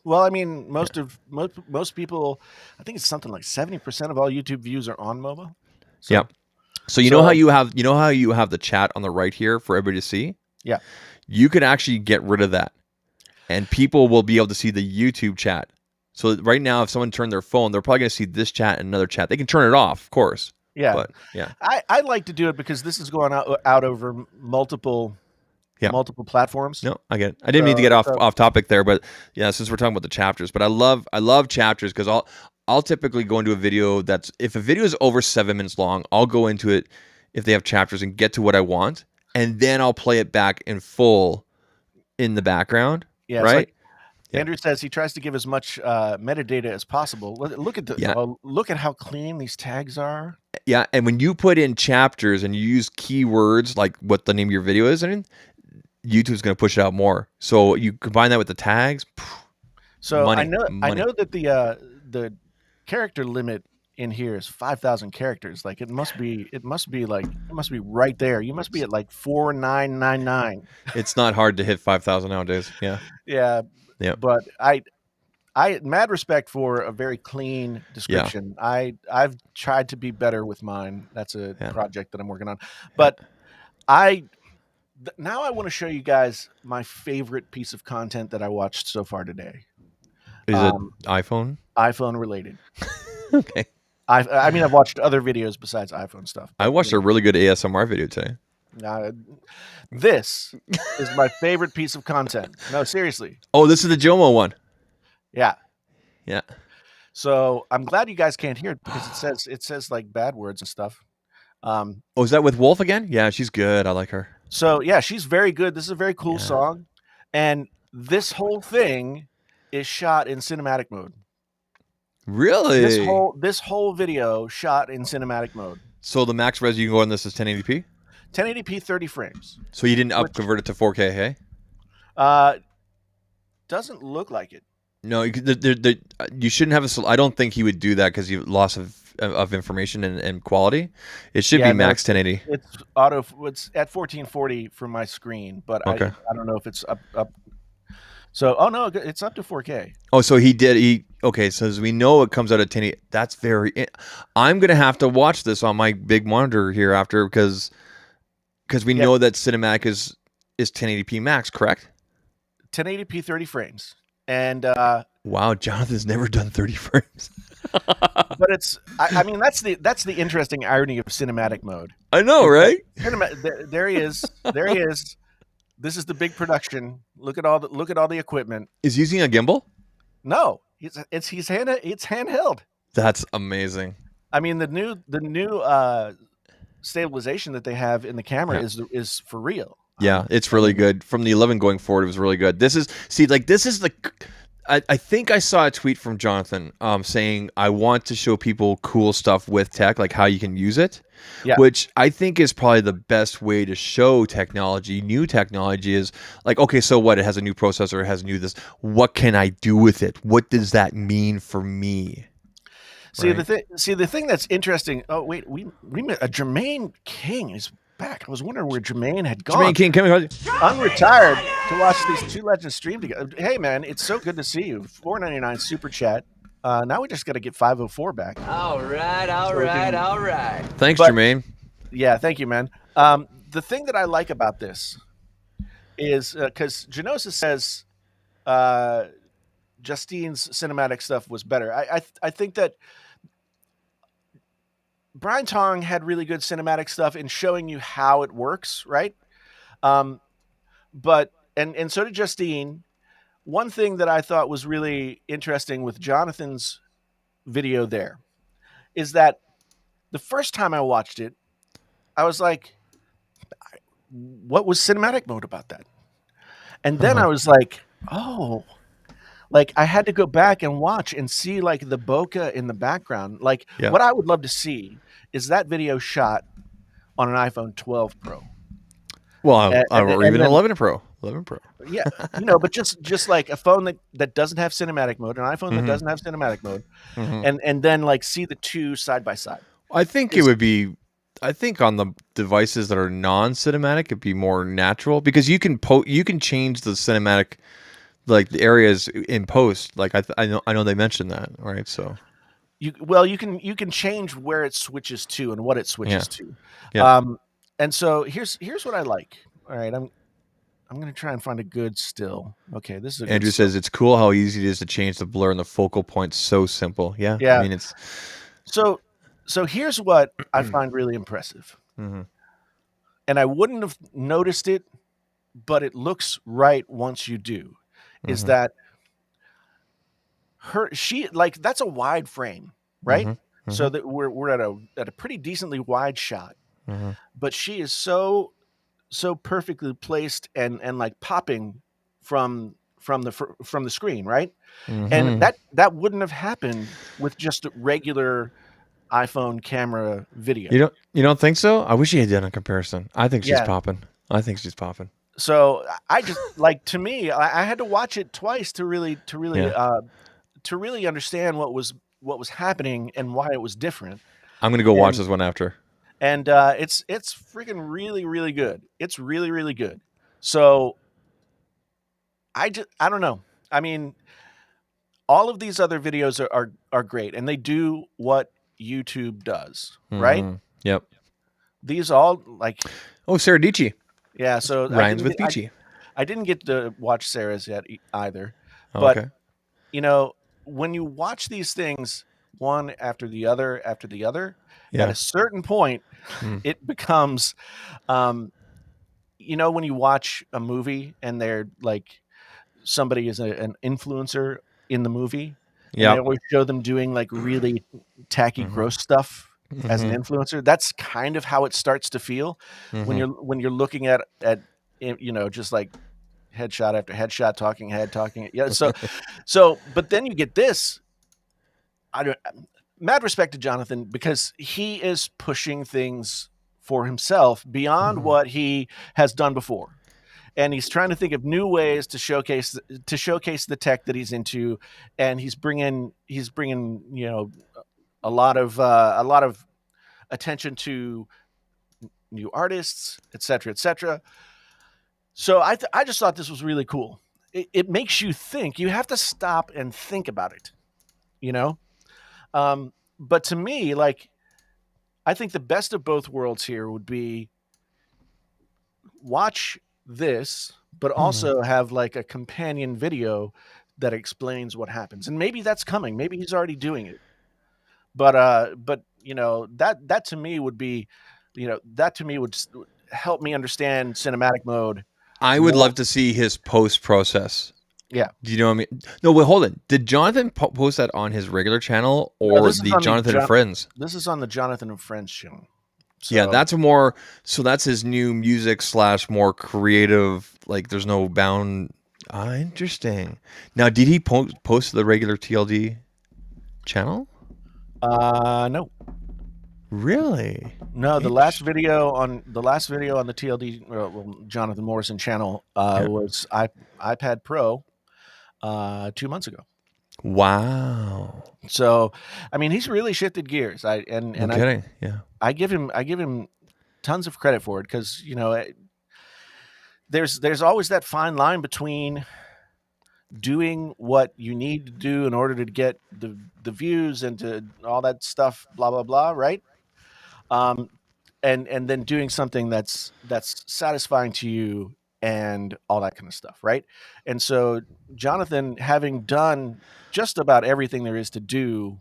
Well, I mean, most people, I think it's something like 70% of all YouTube views are on mobile. So, Yeah. So you know how you have the chat on the right here for everybody to see? Yeah. You could actually get rid of that. And people will be able to see the YouTube chat. So right now, if someone turned their phone, they're probably going to see this chat and another chat. They can turn it off, of course. Yeah. But yeah. I like to do it because this is going out over multiple platforms. No, I get it. I didn't mean to get off topic there, but yeah, since we're talking about the chapters, but I love chapters because I'll typically go into a video that's, if a video is over 7 minutes long, I'll go into it if they have chapters and get to what I want, and then I'll play it back in full in the background. Yeah, right. Like Andrew says he tries to give as much metadata as possible. Look at how clean these tags are. Yeah, and when you put in chapters and you use keywords like what the name of your video is, YouTube's going to push it out more. So you combine that with the tags. So money. I know that the character limit in here is 5,000 characters. Like it must be right there. You must be at like 4,999. It's not hard to hit 5,000 nowadays. Yeah. Yeah. Yeah. But I mad respect for a very clean description. Yeah. I've tried to be better with mine. That's a project that I'm working on. But now I want to show you guys my favorite piece of content that I watched so far today. Is it iPhone? iPhone related. Okay. I mean, I've watched other videos besides iPhone stuff. I watched a really good ASMR video today. This is my favorite piece of content. No, seriously. Oh, this is the Jomo one. Yeah. Yeah. So I'm glad you guys can't hear it because it says like bad words and stuff. Is that with Wolf again? Yeah, she's good. I like her. So yeah, she's very good. This is a very cool song, and this whole thing is shot in cinematic mode. Really? This whole video shot in cinematic mode. So the max res you can go on this is 1080p? 1080p 30 frames. So you didn't convert it to 4K, hey? Doesn't look like it. No, you shouldn't have I don't think he would do that because you loss of information and quality. It should be max 1080. It's at 1440 for my screen, but I don't know if it's up. So, no, it's up to 4K. Oh, so okay, so as we know it comes out at 1080. That's I'm going to have to watch this on my big monitor here after because we know that cinematic is 1080p max, correct? 1080p 30 frames. And wow, Jonathan's never done 30 frames. But I mean that's the interesting irony of cinematic mode. I know, right? There he is. There he is. This is the big production. Look at all the equipment. Is he using a gimbal? No, it's handheld. That's amazing. I mean, the new stabilization that they have in the camera is for real. Yeah, it's really good. From the 11 going forward, it was really good. I think I saw a tweet from Jonathan saying, I want to show people cool stuff with tech, like how you can use it, which I think is probably the best way to show technology. New technology is like, okay, so what? It has a new processor, it has new this. What can I do with it? What does that mean for me? See, the thing that's interesting. Oh, wait, we met Jermaine King is back. I was wondering where Jermaine had gone. Jermaine King, come here. I'm retired to watch these two legends stream together. Hey, man, it's so good to see you. $4.99 super chat. Now we just got to get 504 back. All right. Thanks, Jermaine. Yeah, thank you, man. The thing that I like about this is because Genosis says Justine's cinematic stuff was better. I think that Brian Tong had really good cinematic stuff in showing you how it works, right? But so did Justine. One thing that I thought was really interesting with Jonathan's video there is that the first time I watched it, I was like, what was cinematic mode about that? And then I was like, oh, like I had to go back and watch and see like the bokeh in the background. Like what I would love to see is that video shot on an iPhone 12 Pro. Well, or And even then 11 Pro. 11 Pro. yeah, but just like a phone that doesn't have cinematic mode, an iPhone that Hmm. doesn't have cinematic mode, Hmm. and then like see the two side by side I think it is would be. I think on the devices that are non-cinematic, it'd be more natural because you can change the cinematic like the areas in post. Like I know they mentioned that, right? So you can change where it switches to and what it yeah, switches to. yeah. Um, and so here's what I like. All right, I'm gonna try and find a good still. Okay, this is a good Andrew still. says it's cool how easy it is to change the blur and the focal point. So simple. Yeah, I Yeah. mean it's. So here's what I find really impressive, Hmm. and I wouldn't have noticed it, but it looks right once you do. Is Hmm. that she like that's a wide frame, right? Hmm. So Hmm. that we're at a pretty decently wide shot, Hmm. but she is so perfectly placed and like popping from the screen, right? And Hmm. that wouldn't have happened with just a regular iPhone camera video. You don't think so? I wish you had done a comparison. I think she's Yeah. popping. I think she's popping. So I just like to me, I had to watch it twice Yeah. to really understand what was happening and why it was different. I'm gonna go watch And this one after. it's freaking really good. It's really good. So I don't know. I mean, all of these other videos are great, and they do what YouTube does, right? Hmm. Yep. These all like Oh, Sarah Dici yeah. So rhymes with Beachy. I didn't get to watch Sarah's yet either, Oh, but okay. you know when you watch these things one after the other, at Yeah. a certain point, Mm. it becomes um, when you watch a movie and they're like somebody is an influencer in the movie and they Yep. always show them doing like really tacky Hmm. gross stuff as an Hmm. influencer. That's kind of how it starts to feel Hmm. when you're looking at just like headshot after headshot, talking yeah. So but then you get this. I don't Mad respect to Jonathan because he is pushing things for himself beyond Hmm. what he has done before, and he's trying to think of new ways to showcase the tech that he's into, and he's bringing a lot of attention to new artists, etc., etc. So I just thought this was really cool. It makes you think. You have to stop and think about it, you know. But to me, like I think the best of both worlds here would be watch this, but Hmm. also have like a companion video that explains what happens. And maybe that's coming. Maybe he's already doing it. But that to me would be, that to me would help me understand cinematic mode I would more. love to see his post process. Yeah. Do you know what I mean? No, wait, hold on. Did Jonathan post that on his regular channel No, or the Jonathan and Friends? this is on the Jonathan and Friends channel. Yeah, So that's more. So that's his new music slash more creative. Like, there's no bound. Ah, interesting. Now, did he post to the regular TLD channel? no. Really? No, Interesting. the last video on the TLD Jonathan Morrison channel Yeah. was iPad Pro 2 months ago. Wow. So, I mean, he's really shifted gears. No kidding. Yeah. I give him tons of credit for it because there's always that fine line between doing what you need to do in order to get the views and to all that stuff, blah blah blah, right? Um, and then doing something that's satisfying to you and all that kind of stuff, right? And so Jonathan, having done just about everything there is to do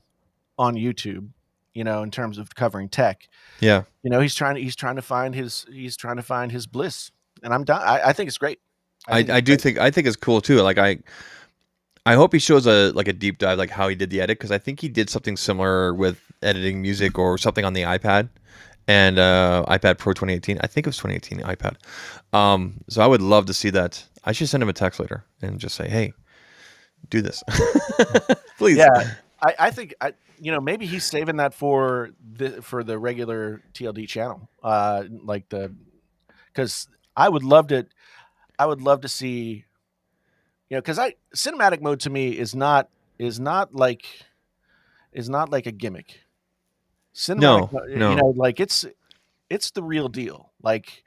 on YouTube, in terms of covering tech, Yeah. he's trying to find his bliss, and I'm done. I think it's great. I think it's great. I think it's cool too. Like I hope he shows a like a deep dive like how he did the edit because I think he did something similar with editing music or something on the iPad and iPad Pro 2018. I think it was 2018 iPad. So I would love to see that. I should send him a text later and just say, "Hey, do this, please." Yeah, I think maybe he's saving that for the regular TLD channel, like the because I would love to. I would love to see, because I cinematic mode to me is not like is not like a gimmick. Cinematic, No, no. like it's the real deal. Like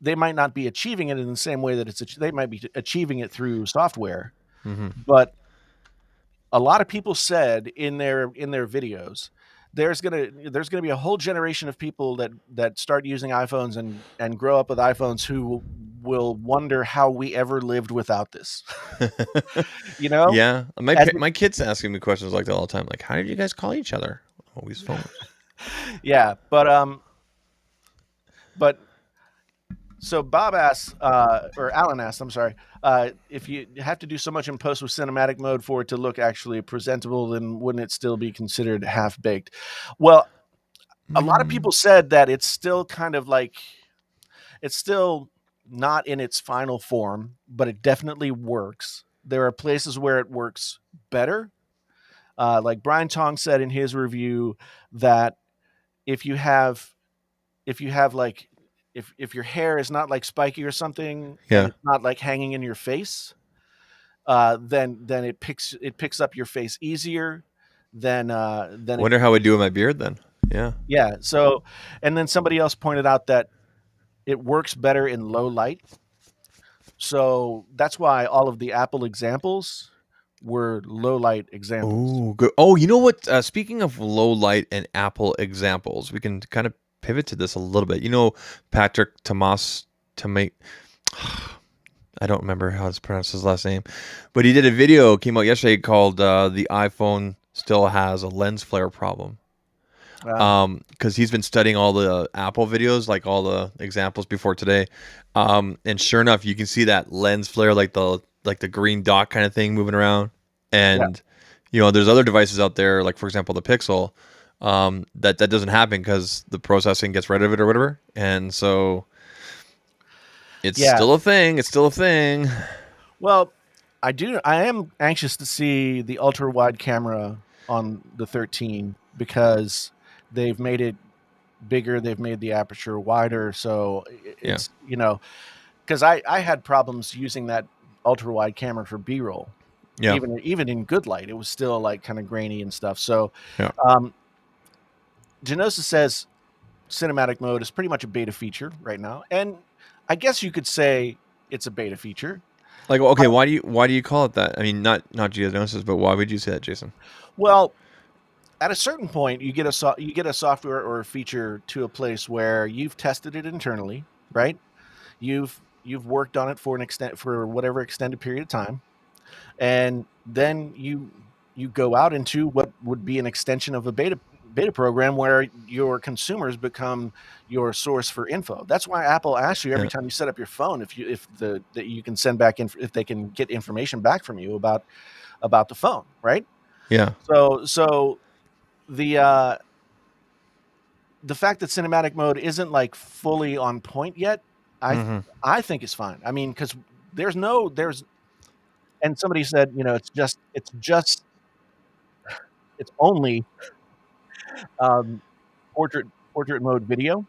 they might not be achieving it in the same way that they might be achieving it through software, Hmm. but a lot of people said in their videos there's gonna be a whole generation of people that start using iPhones and grow up with iPhones who will wonder how we ever lived without this. you know, Yeah, As my kids asking me questions like that all the time. Like, how did you guys call each other? Always phones. yeah, but so Bob asks, or Alan asks, I'm sorry, if you have to do so much in post with cinematic mode for it to look actually presentable, then wouldn't it still be considered half baked? Well, a lot of Mm, people said that it's still kind of like it's still not in its final form, but it definitely works. There are places where it works better. Like Brian Tong said in his review that if you have if you have like if your hair is not like spiky or something and yeah. it's not like hanging in your face, then it picks up your face easier than if Wonder how I do with my beard then. Yeah. yeah. So and then somebody else pointed out that it works better in low light. So that's why all of the Apple examples were low light examples. Oh, good. Oh, you know what? Speaking of low light and Apple examples, we can kind of pivot to this a little bit. You know, Patrick Tomas Tomate. I don't remember how to pronounce his last name, but he did a video came out yesterday called "The iPhone Still Has a Lens Flare Problem." Uh, Because he's been studying all the Apple videos, like all the examples before today, and sure enough, you can see that lens flare, like the green dot kind of thing moving around, yeah, and there's other devices out there, like for example the Pixel, that doesn't happen because the processing gets rid of it or whatever, and so it's yeah. still a thing. It's still a thing. Well, I am anxious to see the ultra wide camera on the 13 because they've made it bigger. They've made the aperture wider. So Yeah, it's, because I had problems using that ultra wide camera for B roll. yeah, Even in good light, it was still like kind of grainy and stuff. So, yeah. um, Genosis says cinematic mode is pretty much a beta feature right now, and I guess you could say it's a beta feature. Like, okay, why do you call it that? I mean, not geonosis, but why would you say that, Jason? Well, at a certain point, you get a software or a feature to a place where you've tested it internally, right? You've worked on it for whatever extended period of time, and then you go out into what would be an extension of a beta program where your consumers become your source for info. That's why Apple asks you every Yeah, time you set up your phone if that you can send back if they can get information back from you about the phone, right? yeah. So the fact that cinematic mode isn't like fully on point yet, I Hmm. I think is fine. I mean, because there's and somebody said, it's only um, portrait portrait mode video.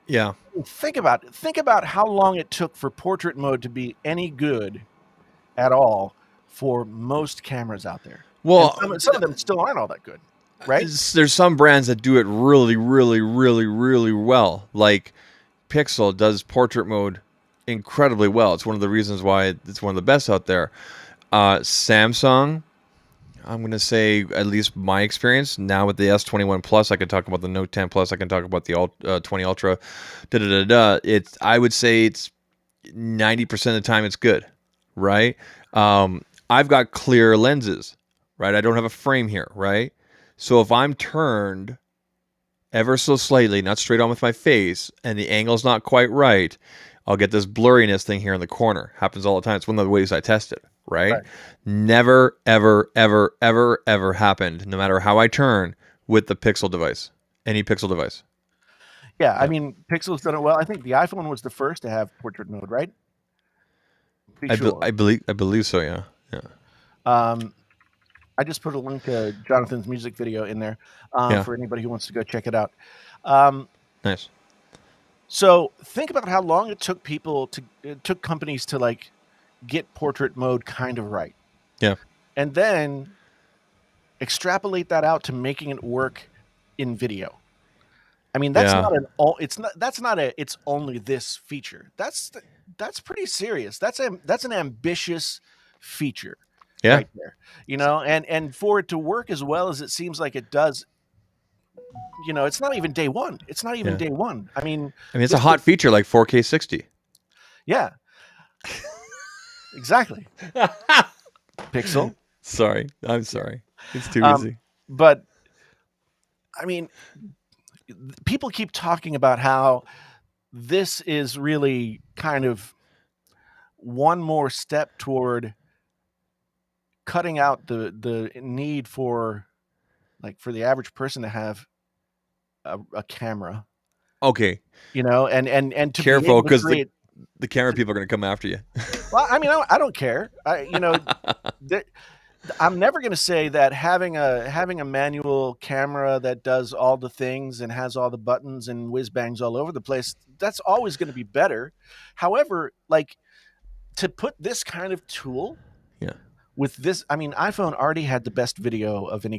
Yeah. Think about how long it took for portrait mode to be any good at all for most cameras out there, and Well, some of them still aren't all that good, right? there's some brands that do it really, really, really, really well. Like Pixel does portrait mode incredibly well. It's one of the reasons why it's one of the best out there. Samsung, I'm going to say, at least my experience now with the S21 Plus, I can talk about the Note 10 Plus, I can talk about the 20 Ultra. Da da da da. I would say it's 90% of the time it's good, right? I've got clear lenses, right? I don't have a frame here, right? So if I'm turned ever so slightly, not straight on with my face, and the angle's not quite right, I'll get this blurriness thing here in the corner. Happens all the time. It's one of the ways I test it, right? Right. Never, ever, ever, ever, ever happened, no matter how I turn, with the Pixel device. Any Pixel device. Yeah, I Yeah. mean, Pixel's done it well. I think the iPhone was the first to have portrait mode, right? Be sure. I believe so, yeah. Yeah. Um, I just put a link to Jonathan's music video in there Yeah. for anybody who wants to go check it out. Um, Nice. So think about how long it took companies to like get portrait mode kind of right, Yeah. and then extrapolate that out to making it work in video. I mean, that's Yeah. not an all. It's not. That's not a. It's only this feature. That's pretty serious. That's an ambitious feature, Yeah. right there. You know, and for it to work as well as it seems like it does, it's not even day one. It's not even Yeah. day one. I mean, I mean, it's a this hot feature like 4K 60. yeah, exactly. Pixel. Sorry. I'm sorry. It's too Um, easy. but I mean, people keep talking about how this is really kind of one more step toward cutting out the need for for the average person to have a camera, Okay. and to be Careful, able to because create. the camera people are going to come after you. Well, I mean, I don't care. There, I'm never going to say that having a manual camera that does all the things and has all the buttons and whiz bangs all over the place, that's always going to be better. However, like to put this kind of tool Yeah. with this, I mean, iPhone already had the best video of any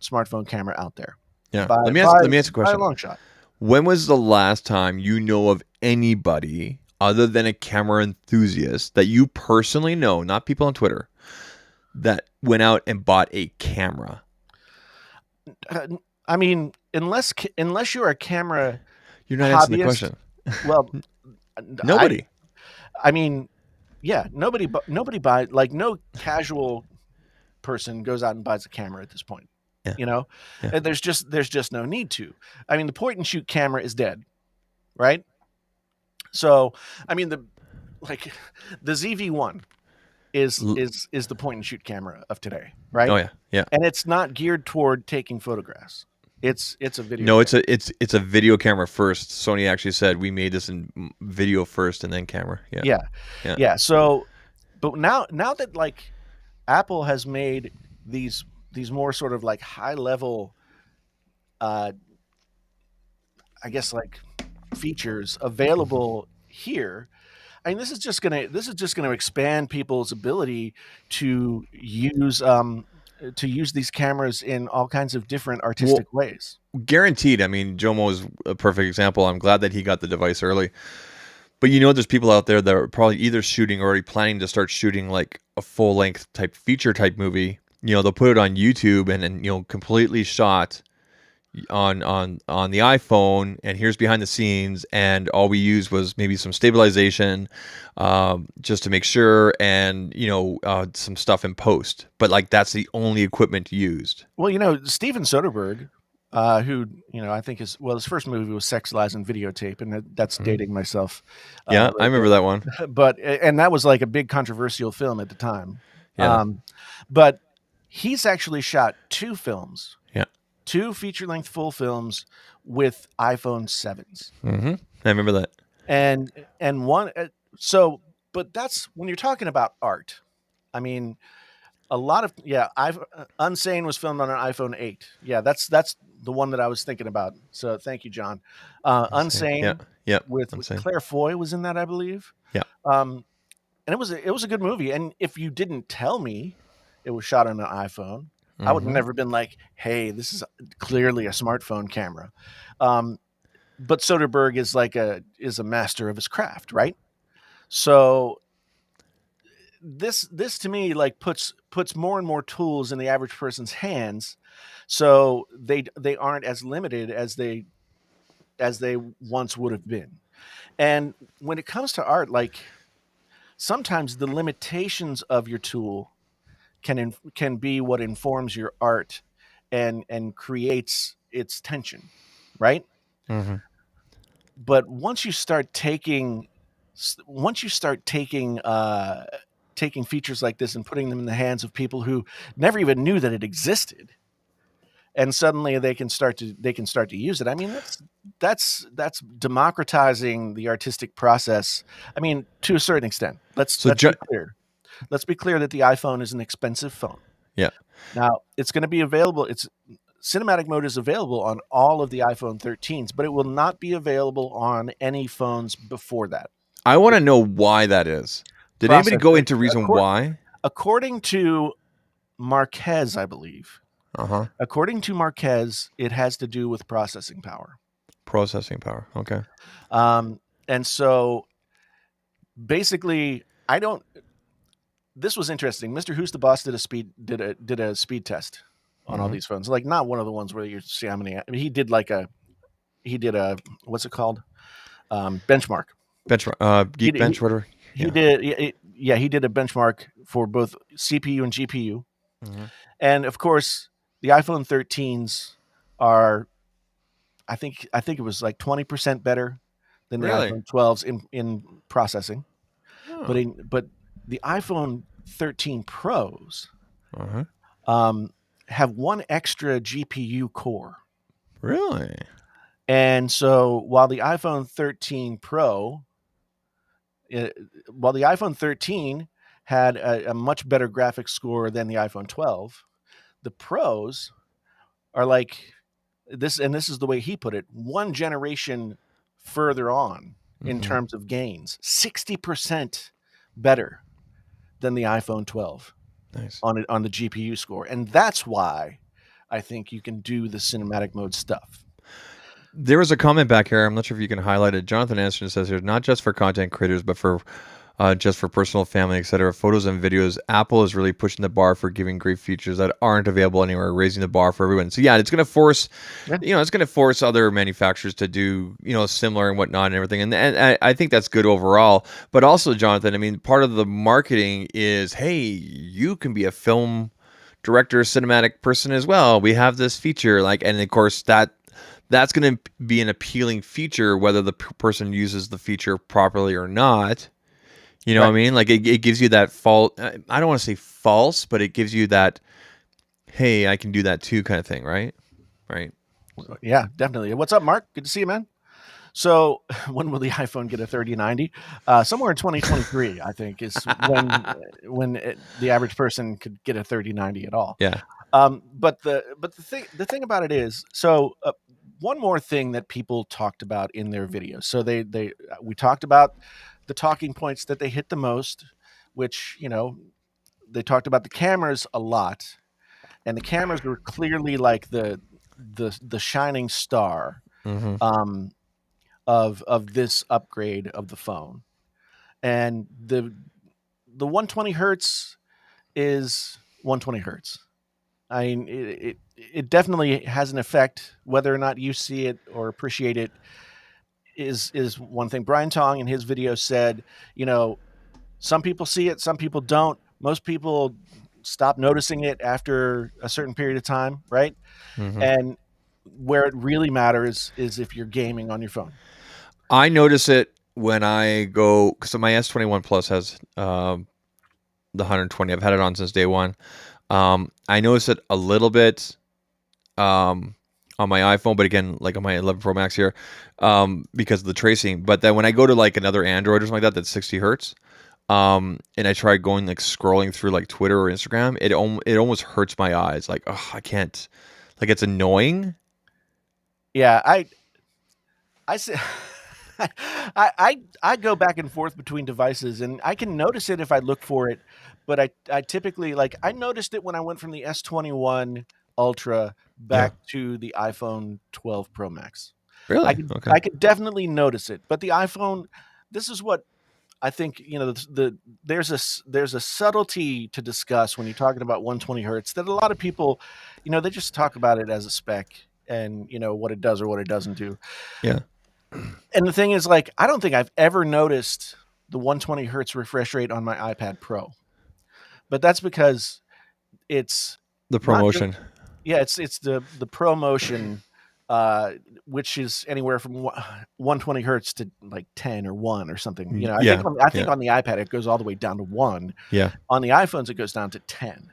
smartphone camera out there Yeah. by by Let me ask a by a question. long shot. When was the last time you know of anybody other than a camera enthusiast that you personally know, not people on Twitter, that went out and bought a camera? I mean, unless you're a camera You're not answering the hobbyist, question. well, I Nobody. I mean, yeah, nobody buy like no casual person goes out and buys a camera at this point. Yeah. You know, Yeah. and there's just no need to. I mean, the point and shoot camera is dead, right? So, I mean, like the ZV-1 is L- is is the point and shoot camera of today, right? Oh yeah. Yeah. And it's not geared toward taking photographs. It's a video No, camera. it's a video camera first. Sony actually said we made this in video first and then camera. Yeah. Yeah. Yeah. Yeah. So, but now that like Apple has made these more sort of like high level, uh, I guess like features available here. I mean, this is just gonna expand people's ability to use these cameras in all kinds of different Well, artistic ways. guaranteed. I mean, Jomo is a perfect example. I'm glad that he got the device early. But there's people out there that are probably either shooting or already planning to start shooting like a full length type feature type movie. They'll put it on YouTube and completely shot on the iPhone, and here's behind the scenes, and all we used was maybe some stabilization, just to make sure, and some stuff in post. But like that's the only equipment used. Well, Steven Soderbergh, who I think his first movie was Sex, Lies, and Videotape, and that's Mhm. dating myself. Yeah, I Right remember that one. there. And that was like a big controversial film at the time. Yeah, But he's actually shot two films, yeah. two feature-length full films with iPhone 7s. I remember that. And one but that's when you're talking about art. I mean, a lot of I've Unsane was filmed on an iPhone 8. Yeah, that's the one that I was thinking about. So thank you, John. Insane. Yeah, Unsane yeah. with Insane. Claire Foy was in that, I believe. Yeah. And it was a good movie. And if you didn't tell me it was shot on an iPhone, I would have Mhm. never been like, "Hey, this is clearly a smartphone camera." But Soderbergh is a master of his craft, right? So this to me like puts more and more tools in the average person's hands, so they aren't as limited as they once would have been. And when it comes to art, like sometimes the limitations of your tool can be what informs your art and creates its tension, right? Mhm. But once you start taking features like this and putting them in the hands of people who never even knew that it existed, and suddenly they can start to use it. I mean, that's democratizing the artistic process. I mean, to a certain extent. Let's So, let's be clear. Let's be clear that the iPhone is an expensive phone. yeah. Now, it's going to be available. It's cinematic mode is available on all of the iPhone 13s, but it will not be available on any phones before that. I want to know why that is. Did anybody go into reason why? According to Marquez, I believe. Uh-huh. According to Marquez, it has to do with processing power. Processing power. Okay. And so basically, I don't. This was interesting. Mr. Who's the Boss did a speed test on all these phones. Like not one of the ones where you see how many. I mean, he did a what's it called? Benchmark. Geekbench, whatever. He did. He did a benchmark for both CPU and GPU, and of course, the iPhone 13s are. I think it was like 20% better than the Really? iPhone 12s in processing, Oh. but the iPhone 13 Pros Uh-huh. have one extra GPU core. Really? And so while the iPhone 13 Pro, while the iPhone 13 had a much better graphics score than the iPhone 12, the Pros are like this, and this is the way he put it, one generation further on in terms of gains, 60% better than the iPhone 12 Nice. on the GPU score. And that's why I think you can do the cinematic mode stuff. There was a comment back here. I'm not sure if you can highlight it. Jonathan Anderson says here, not just for content creators, but for just for personal, family, etc. Photos and videos. Apple is really pushing the bar for giving great features that aren't available anywhere, raising the bar for everyone. So yeah, it's going to force, it's going to force other manufacturers to do, similar and whatnot and everything. And I think that's good overall. But also, Jonathan, I mean, part of the marketing is, hey, you can be a film director, cinematic person as well. We have this feature, and of course that's going to be an appealing feature, whether the person uses the feature properly or not. You know what I mean? Like it gives you that I don't want to say false, but it gives you that, hey, I can do that too kind of thing, right? Right. Yeah, definitely. What's up, Mark? Good to see you, man. So when will the iPhone get a 3090? Somewhere in 2023, I think, is when the average person could get a 3090 at all. Yeah. But the thing about it is, so one more thing that people talked about in their videos. So we talked about the talking points that they hit the most, which they talked about the cameras a lot, and the cameras were clearly like the shining star of this upgrade of the phone, and the 120 hertz is 120 hertz. I mean, it definitely has an effect. Whether or not you see it or appreciate it is one thing. Brian Tong in his video said, some people see it, some people don't. Most people stop noticing it after a certain period of time, right? And where it really matters is if you're gaming on your phone. I notice it when I go, because my S21 Plus has the 120. I've had it on since day one. I notice it a little bit on my iPhone, but again, like on my 11 Pro Max here, because of the tracing. But then when I go to like another Android or something like that, that's 60 hertz, and I try going like scrolling through like Twitter or Instagram, it almost hurts my eyes. Like, oh, I can't. Like, it's annoying. Yeah, I say. I go back and forth between devices, and I can notice it if I look for it, but I typically, like, I noticed it when I went from the S21 Ultra back to the iPhone 12 Pro Max. Really? Okay. I could definitely notice it, but the iPhone, this is what I think, there's a subtlety to discuss when you're talking about 120 hertz that a lot of people, they just talk about it as a spec and what it does or what it doesn't do. Yeah. And the thing is, like, I don't think I've ever noticed the 120 hertz refresh rate on my iPad Pro, but that's because it's the promotion. It's the ProMotion, which is anywhere from 120 hertz to like 10 or 1 or something. I think on the iPad it goes all the way down to 1. Yeah. On the iPhones it goes down to 10. Okay.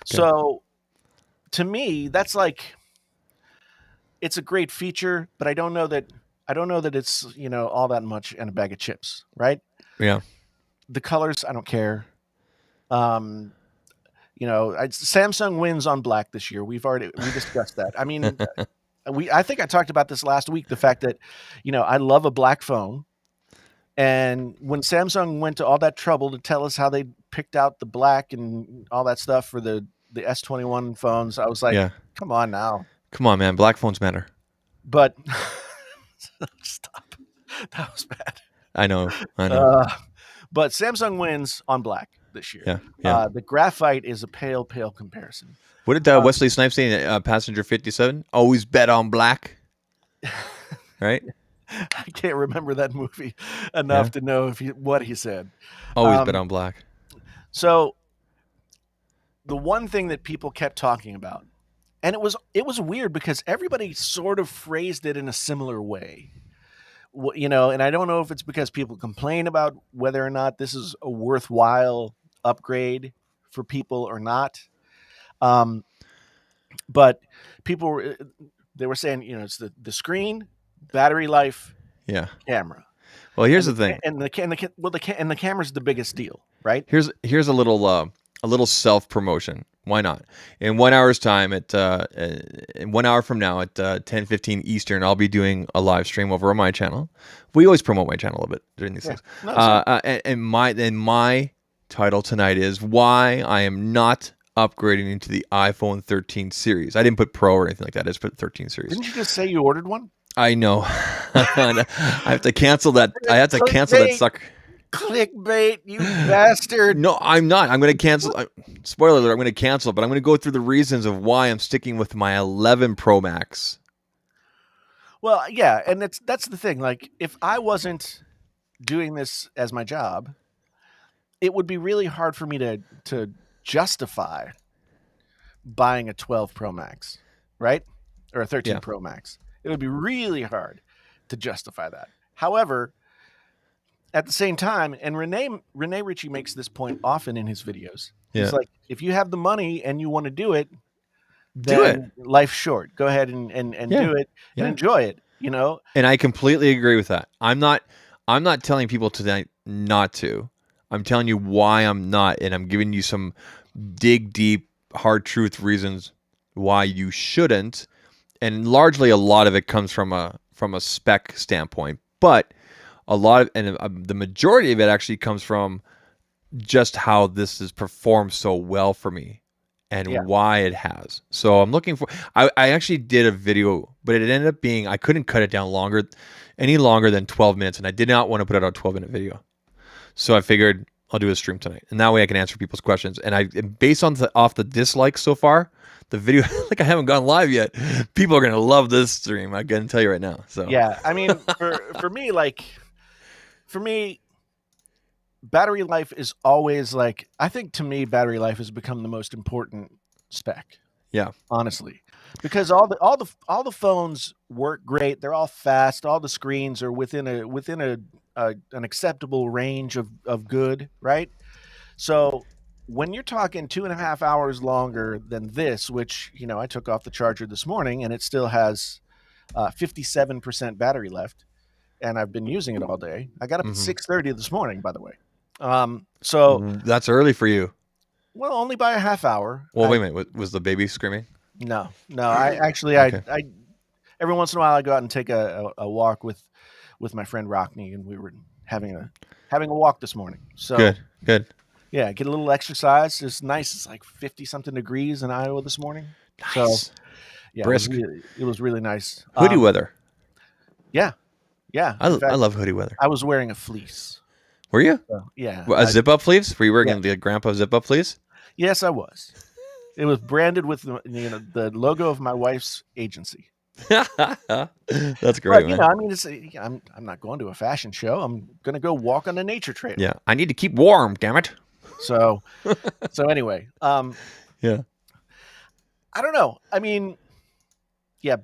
So to me, that's like, it's a great feature, but I don't know that it's, all that much in a bag of chips, right? Yeah. The colors, I don't care. Samsung wins on black this year. We discussed that. I mean, I think I talked about this last week. The fact that, I love a black phone, and when Samsung went to all that trouble to tell us how they picked out the black and all that stuff for the S21 phones, I was like, Yeah. come on now. Come on, man. Black phones matter. But stop. That was bad. I know. But Samsung wins on black this year. Yeah. Yeah. The graphite is a pale comparison. What did Wesley Snipes say in Passenger 57? Always bet on black. Right? I can't remember that movie enough to know what he said. Always bet on black. So the one thing that people kept talking about, and it was weird because everybody sort of phrased it in a similar way. And I don't know if it's because people complain about whether or not this is a worthwhile upgrade for people or not. But people they were saying, it's the screen, battery life, camera. Well, here's the thing. And the camera's the biggest deal, right? Here's a little self promotion. Why not? In 1 hour's time, in 1 hour from now at 10:15 Eastern, I'll be doing a live stream over on my channel. We always promote my channel a bit during these things. No, and my title tonight is why I am not upgrading into the iPhone 13 series. I didn't put Pro or anything like that. I just put 13 series. Didn't you just say you ordered one? I know. I have to cancel that. I have to cancel that sucker. Clickbait, you bastard. No, I'm not. I'm going to cancel. Spoiler alert, I'm going to cancel it, but I'm going to go through the reasons of why I'm sticking with my 11 Pro Max. Well, yeah, and that's the thing. Like, if I wasn't doing this as my job, it would be really hard for me to justify buying a 12 Pro Max, right? Or a 13 Pro Max. It would be really hard to justify that. However, at the same time, and Rene Ritchie makes this point often in his videos. He's like, if you have the money and you want to do it, then life's short. Go ahead and do it and enjoy it, And I completely agree with that. I'm not telling people tonight not to. I'm telling you why I'm not, and I'm giving you some dig deep, hard truth reasons why you shouldn't. And largely a lot of it comes from a spec standpoint, but the majority of it actually comes from just how this has performed so well for me and why it has. So I'm looking for, I actually did a video, but it ended up being, I couldn't cut it down any longer than 12 minutes. And I did not want to put out a 12-minute video. So I figured I'll do a stream tonight. And that way I can answer people's questions. And based on off the dislikes so far, the video, like I haven't gone live yet, people are going to love this stream. I can tell you right now. So yeah, I mean, for me, battery life is always I think to me, battery life has become the most important spec. Yeah, honestly, because all the phones work great. They're all fast. All the screens are within an acceptable range of good, right? So when you're talking 2.5 hours longer than this, which I took off the charger this morning and it still has 57% battery left. And I've been using it all day. I got up at 6:30 this morning, by the way. So that's early for you. Well, only by a half hour. Well, wait a minute. Was the baby screaming? No. I actually, I every once in a while I go out and take a walk with my friend Rockney, and we were having a walk this morning. So good. Yeah, get a little exercise. It's nice. It's like 50 something degrees in Iowa this morning. Nice. So yeah, brisk. It was really nice. Hoodie weather. Yeah. I love hoodie weather. I was wearing a fleece. Were you? Yeah. A zip up fleece? Were you wearing the grandpa zip up fleece? Yes, I was. It was branded with the logo of my wife's agency. That's great, man. I mean, I'm not going to a fashion show. I'm going to go walk on a nature trail. Yeah, I need to keep warm. Damn it. So anyway, yeah. I don't know. I mean, yeah,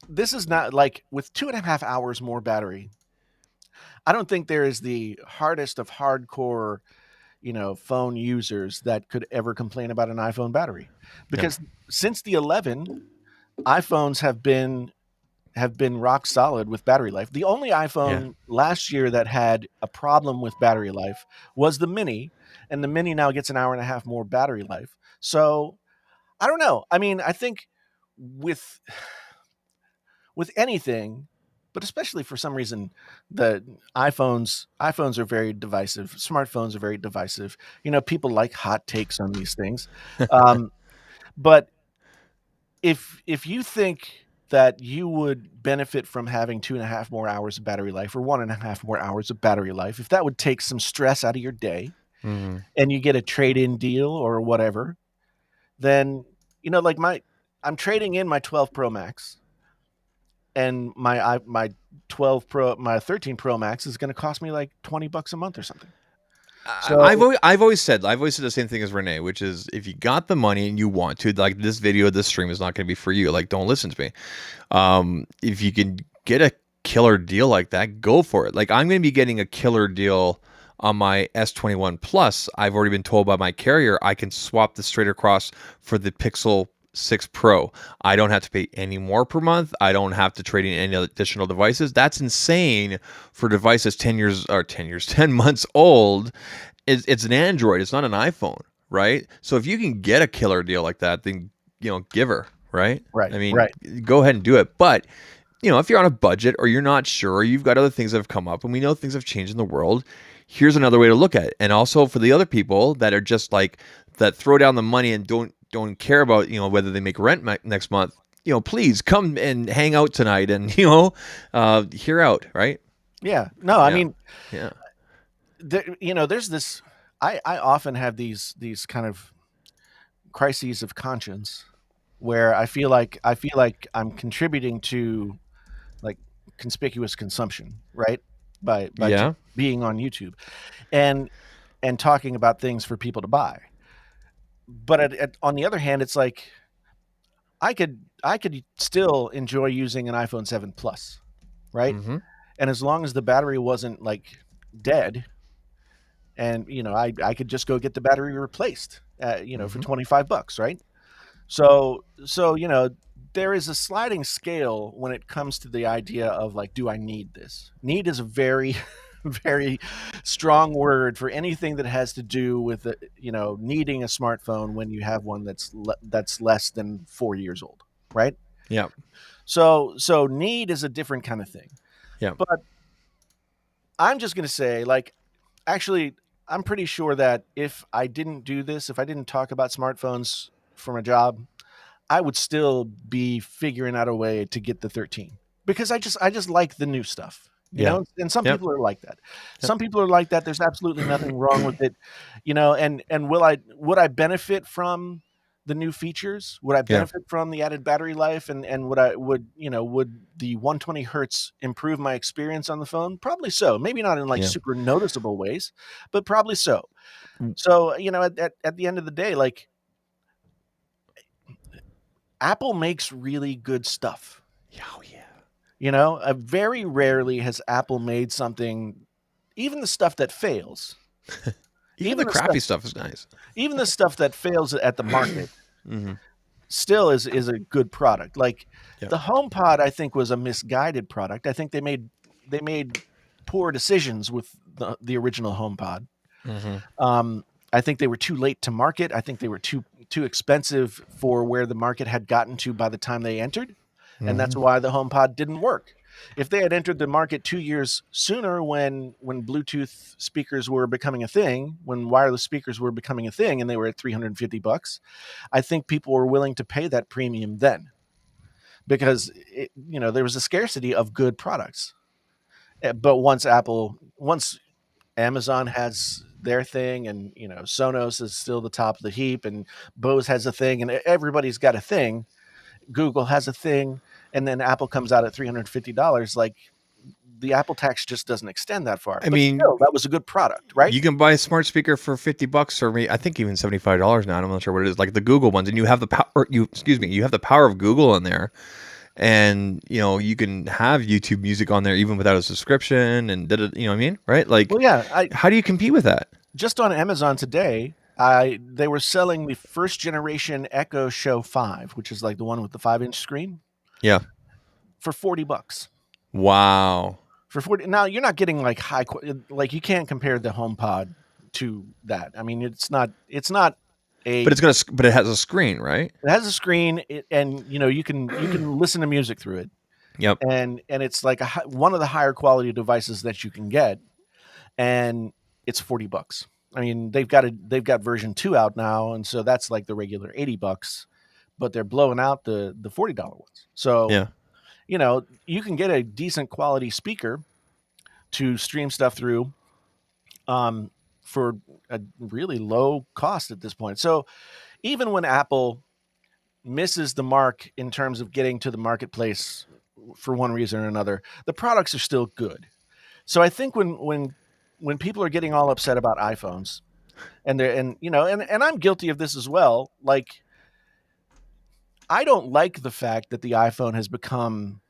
this is not with 2.5 hours more battery. I don't think there is the hardest of hardcore, phone users that could ever complain about an iPhone battery, because since the 11, iPhones have been rock solid with battery life. The only iPhone last year that had a problem with battery life was the Mini, and the mini now gets an hour and a half more battery life. So I don't know. I mean, I think with anything, but especially for some reason, the iPhones are very divisive. Smartphones are very divisive. People like hot takes on these things. Um, but if you think that you would benefit from having 2.5 more hours of battery life or 1.5 more hours of battery life, if that would take some stress out of your day Mm-hmm. and you get a trade-in deal or whatever, then like I'm trading in my 12 Pro Max, and my 12 Pro, my 13 Pro Max is going to cost me like $20 a month or something. So I've always said the same thing as Renee, which is if you got the money and you want to, like this stream is not going to be for you. Like, don't listen to me. If you can get a killer deal like that, go for it. Like, I'm going to be getting a killer deal on my S21 Plus. I've already been told by my carrier I can swap this straight across for the Pixel 6 Pro. I don't have to pay any more per month. I don't have to trade in any additional devices. That's insane for devices 10 months old. It's an Android. It's not an iPhone, right? So if you can get a killer deal like that, then give her, right? right, I mean, right. go ahead and do it. But if you're on a budget or you're not sure, or you've got other things that have come up, and we know things have changed in the world, here's another way to look at it. And also for the other people that are just like that, throw down the money and don't care about whether they make rent next month. Please come and hang out tonight and hear out, right? Yeah. No, I Yeah. mean, Yeah. there's this. I often have these kind of crises of conscience where I feel like I'm contributing to like conspicuous consumption, right? By just Yeah. being on YouTube and talking about things for people to buy. But on the other hand, it's like I could still enjoy using an iPhone 7 Plus, right? Mm-hmm. And as long as the battery wasn't like dead, and I could just go get the battery replaced, for Mm-hmm. $25, right? So there is a sliding scale when it comes to the idea of like, do I need this? Need is a very very strong word for anything that has to do with needing a smartphone when you have one that's less than 4 years old, right? Yeah. So need is a different kind of thing. Yeah. But I'm just going to say, like, actually, I'm pretty sure that if I didn't do this, if I didn't talk about smartphones from a job, I would still be figuring out a way to get the 13 because I just like the new stuff, Yeah. and some Yep. people are like that. Yep. Some people are like that. There's absolutely nothing wrong with it, and would I benefit from the new features? Would I Yeah. benefit from the added battery life, and would the 120 hertz improve my experience on the phone? Probably so. Maybe not in like Yeah. super noticeable ways, but probably so. Mm. So, at the end of the day, like, Apple makes really good stuff. Oh yeah. Very rarely has Apple made something, even the stuff that fails, Even even the the stuff, crappy stuff is nice. even the stuff that fails at the market Mm-hmm. still is a good product. Like Yep. the HomePod, I think was a misguided product. I think they made poor decisions with the original HomePod. Mm-hmm. I think they were too late to market. I think they were too expensive for where the market had gotten to by the time they entered, and that's Mm-hmm. why the HomePod didn't work. If they had entered the market 2 years sooner, when Bluetooth speakers were becoming a thing, when wireless speakers were becoming a thing, and they were at $350, I think people were willing to pay that premium then because there was a scarcity of good products. But once Amazon has their thing, and Sonos is still the top of the heap, and Bose has a thing, and everybody's got a thing. Google has a thing, and then Apple comes out at $350. Like, the Apple tax just doesn't extend that far. I But mean, still, that was a good product, right? you can buy a smart speaker for $50, or I think even $75 now. I'm not sure what it is. Like the Google ones, and you have the power. You have the power of Google in there, and you can have YouTube Music on there even without a subscription, and you know what I mean, right? Like, Well, yeah. how do you compete with that? Just on Amazon today, they were selling the first generation Echo Show 5, which is like the one with the 5-inch screen, Yeah. for $40. Wow. For 40. Now you're not getting like like you can't compare the HomePod to that. I mean, it's not a But but it has a screen, right? it has a screen, and you can listen to music through it, Yep. and it's like one of the higher quality devices that you can get, and it's $40. I mean, they've got version 2 out now, and so that's like the regular $80, but they're blowing out the $40 ones. So, Yeah. you can get a decent quality speaker to stream stuff through, um, for a really low cost at this point. So even when Apple misses the mark in terms of getting to the marketplace for one reason or another, the products are still good. So I think when people are getting all upset about iPhones, and I'm guilty of this as well, like, I don't like the fact that the iPhone has become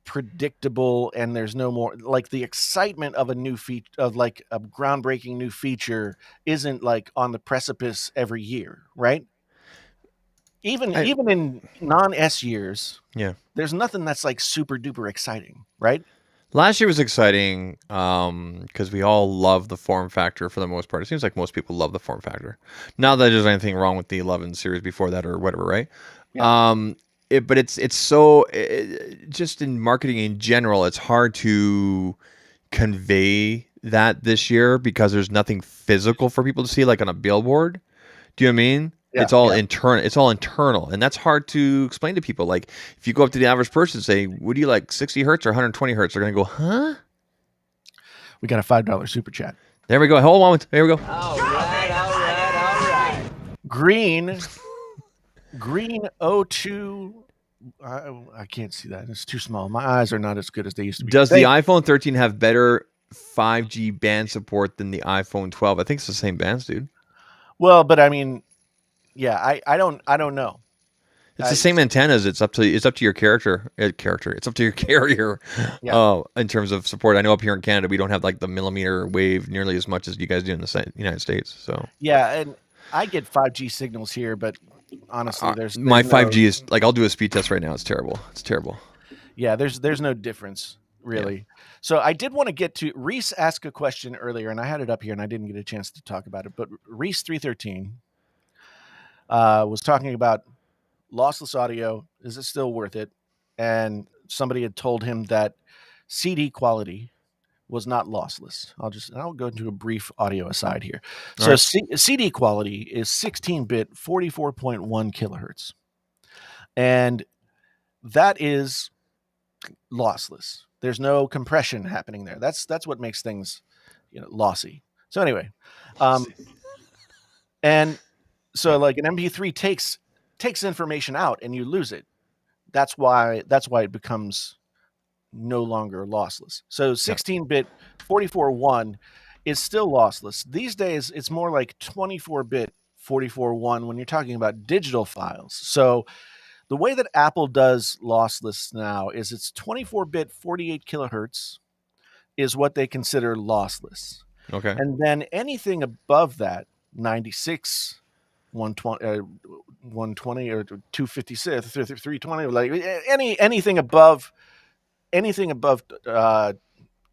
predictable, and there's no more, like, the excitement of a new feature, of like a groundbreaking new feature, isn't like on the precipice every year, right? even I even in non-S years, yeah. there's nothing that's like super duper exciting, right? Last year was exciting because we all love the form factor for the most part. It seems like most people love the form factor. Not that there's anything wrong with the 11 series before that or whatever, right? Yeah. Um, but it's so just in marketing in general, it's hard to convey that this year because there's nothing physical for people to see, like on a billboard. Do you know what I mean? Yeah. It's all Yeah. internal. It's all internal, and that's hard to explain to people. Like if you go up to the average person and say, "What do you like, 60 hertz or 120 hertz?" They're gonna go, "Huh?" We got a $5 super chat. There we go. Hold on. There we go. All right, all right, all right. Green 02. I can't see that. It's too small. My eyes are not as good as they used to be. Does the iPhone 13 have better 5G band support than the iPhone 12? I think it's the same bands, dude. Well, but I mean, yeah, I don't know. It's the same antennas. It's up to your character. It's up to your carrier. Yeah. In terms of support, I know up here in Canada we don't have like the millimeter wave nearly as much as you guys do in the United States. So Yeah, and I get 5G signals here, but honestly, there's my no 5G is like I'll do a speed test right now. It's terrible. It's terrible. yeah, there's no difference really. So I did want to get to Reese asked a question earlier, and I had it up here, and I didn't get a chance to talk about it. But Reese 313 was talking about lossless audio. Is it still worth it? And somebody had told him that CD quality was not lossless. I'll go into a brief audio aside here. All So right. CD quality is 16-bit, 44.1 kilohertz, and that is lossless. There's no compression happening there. That's what makes things, lossy. So anyway, and so like an MP3 takes information out and you lose it. That's why it becomes no longer lossless. So 16-bit 44.1 is still lossless. These days it's more like 24-bit 44.1 when you're talking about digital files. So the way that Apple does lossless now is it's 24-bit 48 kilohertz is what they consider lossless. Okay. And then anything above that, 96, 120, 120 or 256, 320, like anything above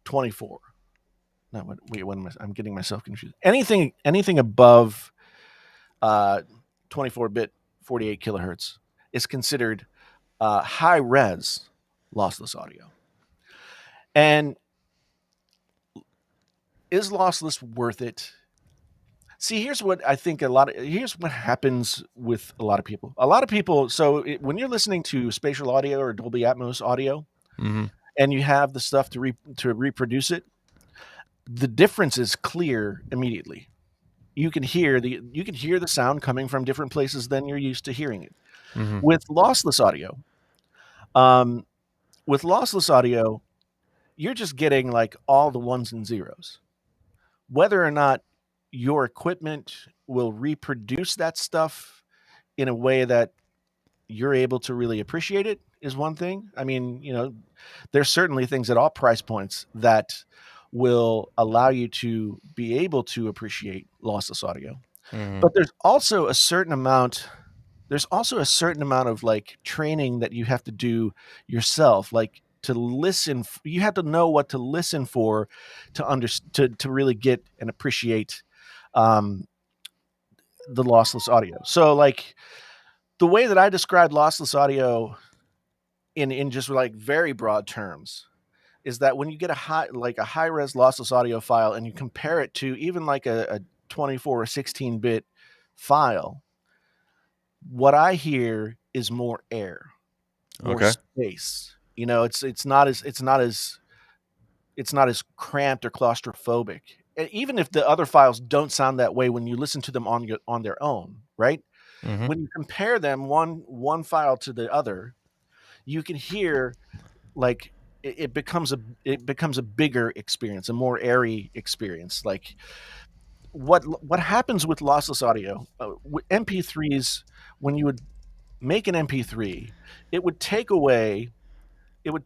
24. No, what am I? I'm getting myself confused. Anything above 24-bit 48 kilohertz is considered high res lossless audio. And is lossless worth it? See, here's what happens with a lot of people. When you're listening to spatial audio or Dolby Atmos audio, Mm-hmm. and you have the stuff to reproduce it, the difference is clear immediately. You can hear the sound coming from different places than you're used to hearing it. Mm-hmm. With lossless audio, um, you're just getting like all the ones and zeros. Whether or not your equipment will reproduce that stuff in a way that you're able to really appreciate it is one thing. I mean, there's certainly things at all price points that will allow you to be able to appreciate lossless audio. Mm-hmm. But there's also a certain amount of like training that you have to do yourself, like to listen. You have to know what to listen for to really get and appreciate um, the lossless audio. So like the way that I describe lossless audio in just like very broad terms is that when you get a high res lossless audio file and you compare it to even like a 24 or 16-bit file, what I hear is more air, more Okay. space. You know, it's not as cramped or claustrophobic. Even if the other files don't sound that way when you listen to them on their own, right? Mm-hmm. When you compare them one file to the other, you can hear like it becomes a bigger experience, a more airy experience. Like what happens with lossless audio with MP3s, when you would make an MP3, it would take away it would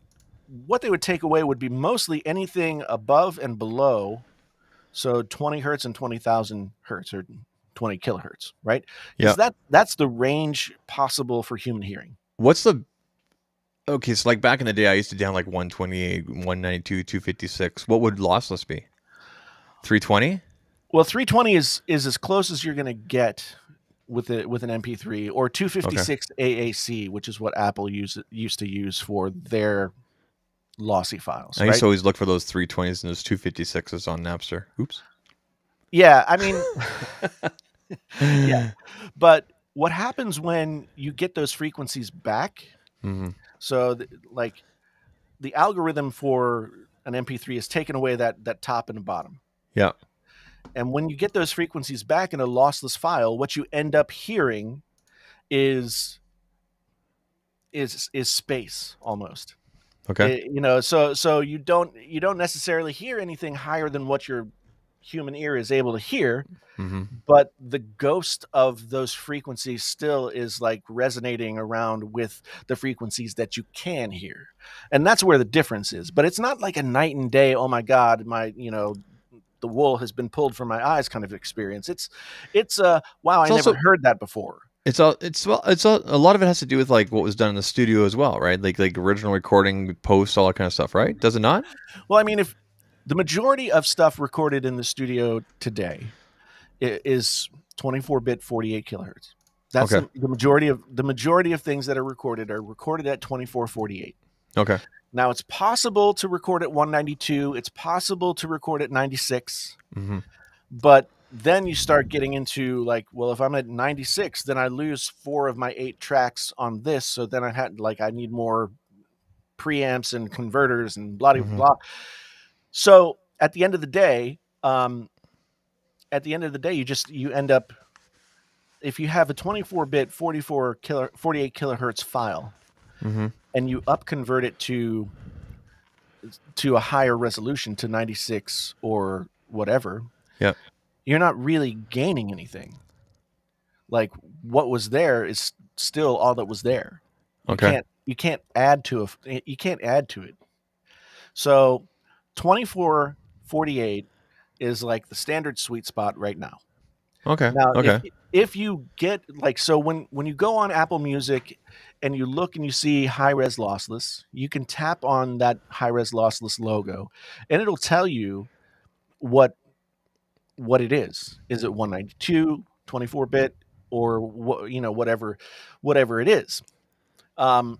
what they would take away would be mostly anything above and below, so 20 hertz and 20,000 hertz or 20 kilohertz, right? Yeah. Because that's the range possible for human hearing. What's the okay? So like back in the day, I used to down like 128, 192, 256. What would lossless be? 320. Well, 320 is as close as you're going to get with an MP3, or Okay. 256 AAC, which is what Apple used to use for their lossy files, I used right? to always look for those 320s and those 256s on Napster. Oops. Yeah, I mean, yeah. But what happens when you get those frequencies back? Mm-hmm. So, like the algorithm for an MP3 is taken away that top and bottom. Yeah. And when you get those frequencies back in a lossless file, what you end up hearing is is space almost. Okay. So you don't necessarily hear anything higher than what your human ear is able to hear, Mm-hmm. but the ghost of those frequencies still is like resonating around with the frequencies that you can hear. And that's where the difference is. But it's not like a night and day, oh my god, the wool has been pulled from my eyes kind of experience. It's wow, I It's never also heard that before. it's a lot of it has to do with like what was done in the studio as well, right? Like original recording, post, all that kind of stuff, right? Does it not? Well, I mean, if the majority of stuff recorded in the studio today is 24-bit 48 kilohertz. That's Okay. the majority of things that are recorded at 24/48. Okay. Now it's possible to record at 192, it's possible to record at 96, Mm-hmm. but then you start getting into like, well, if I'm at 96, then I lose 4 of my 8 tracks on this, so then I need more preamps and converters and blah blah Mm-hmm. blah. So at the end of the day, you end up, if you have a 24-bit 48 kilohertz file Mm-hmm. and you up convert it to a higher resolution, to 96 or whatever, Yeah. you're not really gaining anything. Like what was there is still all that was there. You Okay. can't add to it. So 24/48 is like the standard sweet spot right now. Okay. Now, Okay. if you get like, so when you go on Apple Music and you look and you see high res lossless, you can tap on that high res lossless logo, and it'll tell you what it is. Is it 192, 24-bit, or whatever it is. Um,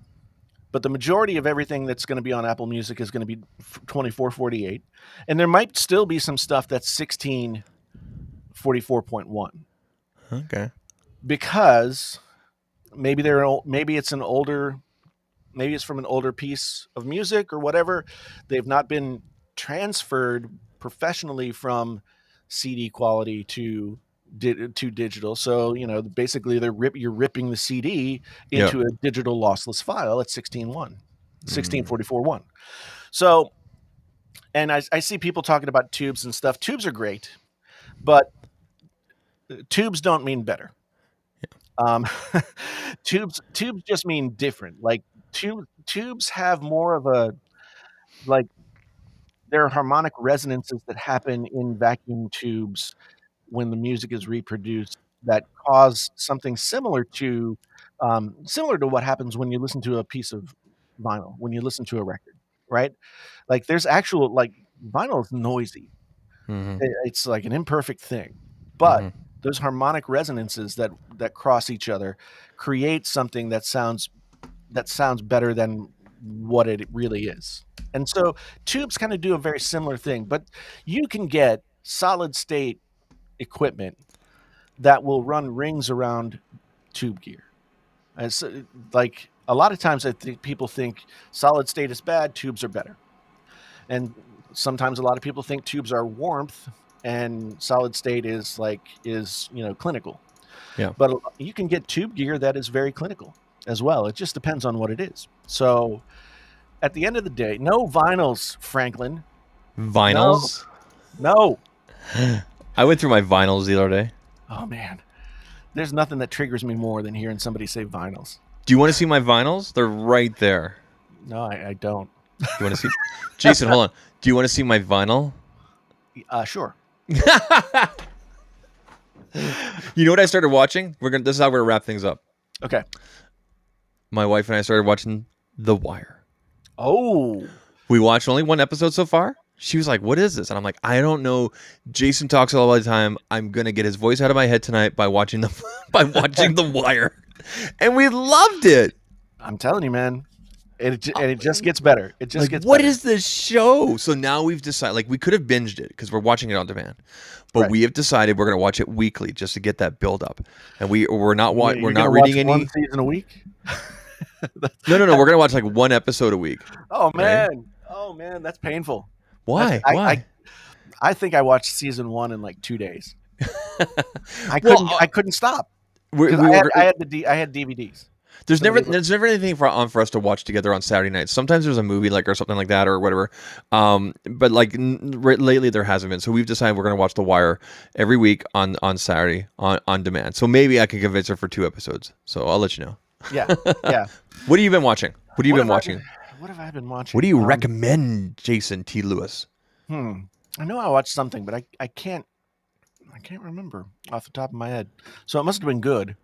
but the majority of everything that's going to be on Apple Music is going to be 24/48, and there might still be some stuff that's 16/44.1, Okay. because maybe it's an older, maybe it's from an older piece of music or whatever. They've not been transferred professionally from CD quality to digital. So basically you're ripping the CD Yeah. into a digital lossless file at 16:1, Mm. 16:44.1. So, and I see people talking about tubes and stuff. Tubes are great, but tubes don't mean better. Um, tubes just mean different. Like tubes have more of a, like, there are harmonic resonances that happen in vacuum tubes when the music is reproduced that cause something similar to what happens when you listen to a piece of vinyl, when you listen to a record. right? Like there's actual like vinyl is noisy. Mm-hmm. It's like an imperfect thing, but Mm-hmm. those harmonic resonances that cross each other create something that sounds better than what it really is. And so tubes kind of do a very similar thing, but you can get solid state equipment that will run rings around tube gear. And so, like a lot of times, I think people think solid state is bad, tubes are better, and sometimes a lot of people think tubes are warmth and solid state is clinical. Yeah. But you can get tube gear that is very clinical as well. It just depends on what it is. So at the end of the day, no vinyls, Franklin. No, Vinyls. no. I went through my vinyls the other day. Oh man, there's nothing that triggers me more than hearing somebody say vinyls. Do you want to see my vinyls? They're right there. No, I don't. You want to see? Jason, hold on. Do you want to see my vinyl? Sure. You know what I started watching? This is how we're gonna wrap things up. Okay. My wife and I started watching The Wire. Oh, We watched only one episode so far. She was like, "What is this?" And I'm like, "I don't know." Jason talks all the time. I'm gonna get his voice out of my head tonight by watching the The Wire, and we loved it. I'm telling you, man. It just gets better. It just Like, gets what better. is this show? So now we've decided, like, we could have binged it because we're watching it on demand, but Right. we have decided we're going to watch it weekly just to get that build up. And we're not You're we're gonna not watch reading one any. season a week? No. We're going to watch like one episode a week. Oh Right? man. Oh man, that's painful. Why? I, Why? I think I watched season 1 in like 2 days. Well, I couldn't stop we because were. I had DVDs. There's So never they were- there's never anything for us to watch together on Saturday nights. Sometimes there's a movie like or something like that or whatever. But like lately there hasn't been. So we've decided we're going to watch The Wire every week on Saturday on demand. So maybe I can convince her for 2 episodes. So I'll let you know. Yeah, yeah. What have you been watching? What have you been watching? What have I been watching? What do you recommend, Jason T. Lewis? I know I watched something, but I can't remember off the top of my head. So it must have been good.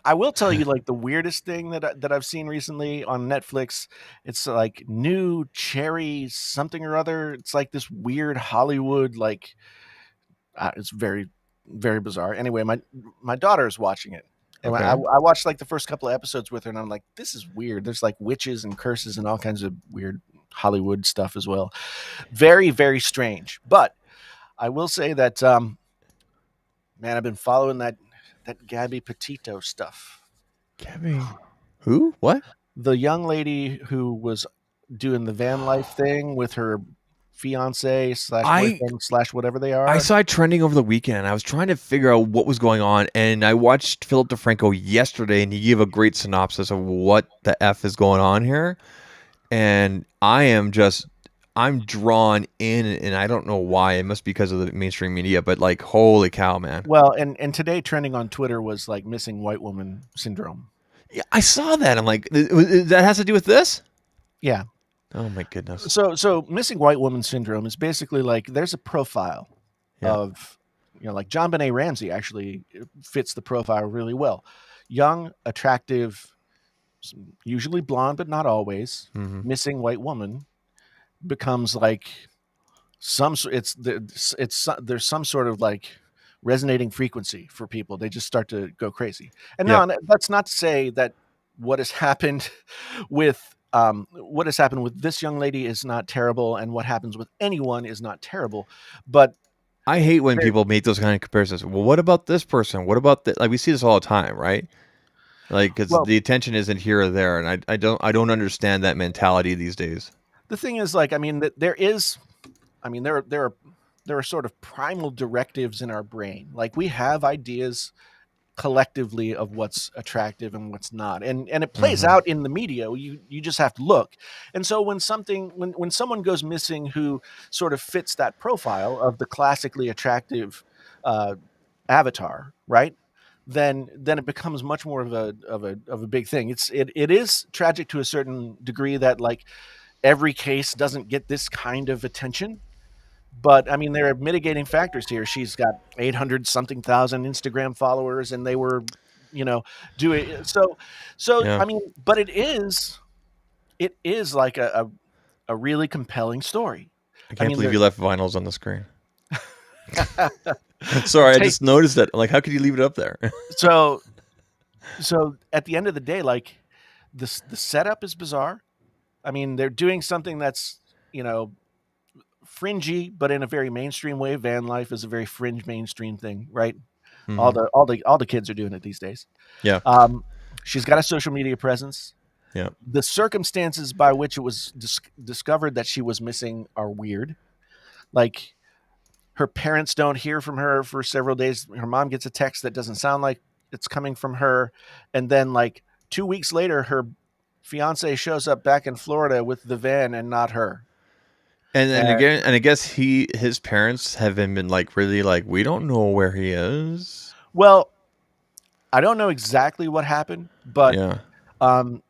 I will tell you, like the weirdest thing that I've seen recently on Netflix. It's like new cherry something or other. It's like this weird Hollywood like. It's very very bizarre. Anyway, my daughter is watching it. And Okay. I watched like the first couple of episodes with her, and I'm like, this is weird. There's like witches and curses and all kinds of weird Hollywood stuff as well. Very, very strange. But I will say that, man, I've been following that Gabby Petito stuff. Gabby. Who? What? The young lady who was doing the van life thing with her fiance slash boyfriend slash whatever they are. I saw it trending over the weekend. I was trying to figure out what was going on, and I watched Philip DeFranco yesterday, and he gave a great synopsis of what the F is going on here. And I'm drawn in, and I don't know why. It must be because of the mainstream media, but like, holy cow, man. Well, and today trending on Twitter was like missing white woman syndrome. Yeah, I saw that. I'm like, that has to do with this? Yeah. Oh my goodness. So missing white woman syndrome is basically like there's a profile of, like John Benet Ramsey actually fits the profile really well. Young, attractive, usually blonde, but not always. Mm-hmm. Missing white woman becomes like there's some sort of like resonating frequency for people. They just start to go crazy. And now that's not to say that what has happened with this young lady is not terrible, and what happens with anyone is not terrible. But I hate when people make those kind of comparisons. Well, what about this person? What about that? Like, we see this all the time, right? Like, because the attention isn't here or there, and I don't understand that mentality these days. The thing is, like, I mean, there are sort of primal directives in our brain. Like we have ideas collectively of what's attractive and what's not, and it plays out in the media. You just have to look. And so when someone goes missing who sort of fits that profile of the classically attractive avatar, right, then it becomes much more of a big thing. It is tragic to a certain degree that like every case doesn't get this kind of attention. But I mean, there are mitigating factors here. She's got 800 something thousand Instagram followers, and they were, doing so. Yeah. I mean, but it it is like a really compelling story. I I can't mean, believe there you left vinyls on the screen. Sorry, I take just noticed that. Like, how could you leave it up there? so so at the end of the day, like the setup is bizarre. I mean, they're doing something that's, you know, fringy, but in a very mainstream way. Van life is a very fringe mainstream thing, right? Hmm. All the kids are doing it these days. Yeah, Um, she's got a social media presence. yeah, The circumstances by which it was discovered that she was missing are weird. Like her parents don't hear from her for several days. Her mom gets a text that doesn't sound like it's coming from her, and then like 2 weeks later, her fiance shows up back in Florida with the van and not her. and And again, and I guess his parents have been like really like we don't know where he is. well, I don't know exactly what happened, but Yeah, um,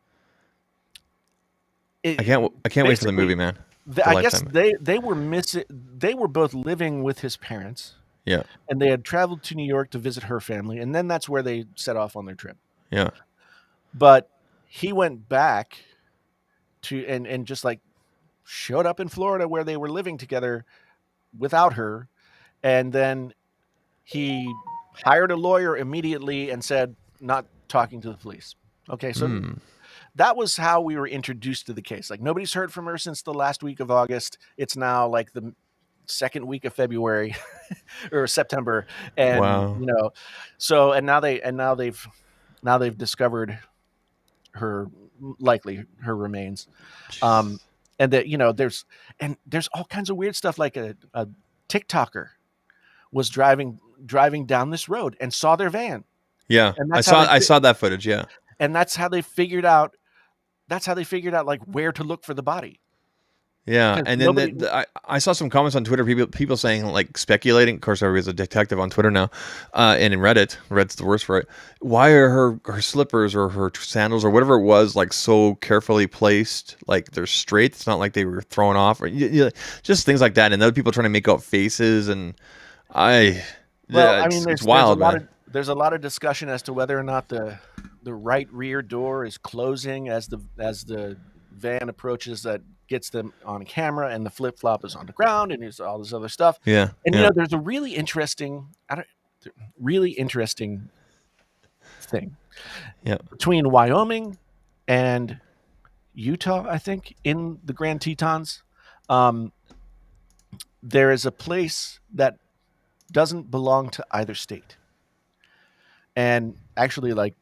it I can't wait for the movie, basically, man. The I guess Lifetime. they were missing. They were both living with his parents, Yeah, and they had traveled to New York to visit her family, and then that's where they set off on their trip. yeah. But he went back to and just like showed up in Florida where they were living together without her, and then he hired a lawyer immediately and said not talking to the police. Okay, so Mm. that was how we were introduced to the case. Like nobody's heard from her since the last week of August. It's now like the second week of February or September, and Wow. you know, so now they've discovered her, likely her remains. Um, Jeez. and that, you know, there's all kinds of weird stuff. Like a TikToker was driving down this road and saw their van, Yeah, and that's how I saw that footage. Yeah, and that's how they figured out like where to look for the body, yeah. because And then nobody. I saw some comments on Twitter. People saying like speculating. Of course, everybody's a detective on Twitter now, and in Reddit. Reddit's the worst for it. Why are her slippers or her sandals or whatever it was like so carefully placed? Like they're straight. It's not like they were thrown off or just things like that. And other people trying to make out faces and I. Well, Yeah, I mean, it's there's a wild, lot man. of discussion as to whether or not the right rear door is closing as the van approaches, that gets them on camera, and the flip flop is on the ground, and there's all this other stuff. Yeah, And you yeah, know, there's a really interesting, really interesting thing yeah. between Wyoming and Utah, I think, in the Grand Tetons. Um, there is a place that doesn't belong to either state. And actually, like,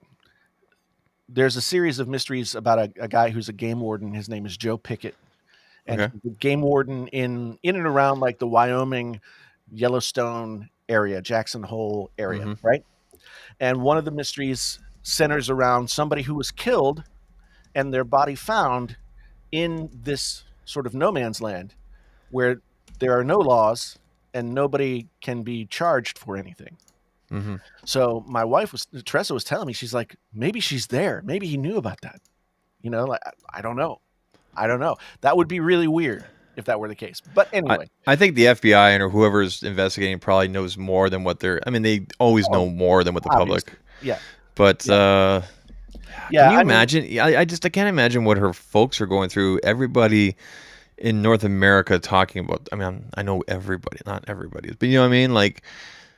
there's a series of mysteries about a guy who's a game warden. His name is Joe Pickett, and Okay. he's a game warden in and around like the Wyoming, Yellowstone area, Jackson Hole area, Mm-hmm. right? And one of the mysteries centers around somebody who was killed and their body found in this sort of no man's land where there are no laws and nobody can be charged for anything. Mm-hmm. So my wife was Teresa was telling me, she's like, maybe she's there. Maybe he knew about that. You know, like I don't know. I don't know. That would be really weird if that were the case. But anyway, I think the FBI and or whoever's investigating probably knows more than what they're. I mean, they always know oh, more than what the public. obviously, yeah, But yeah, can yeah. you I mean, imagine? I can't imagine what her folks are going through. Everybody in North America talking about. I mean, I know everybody, not everybody, but you know what I mean. Like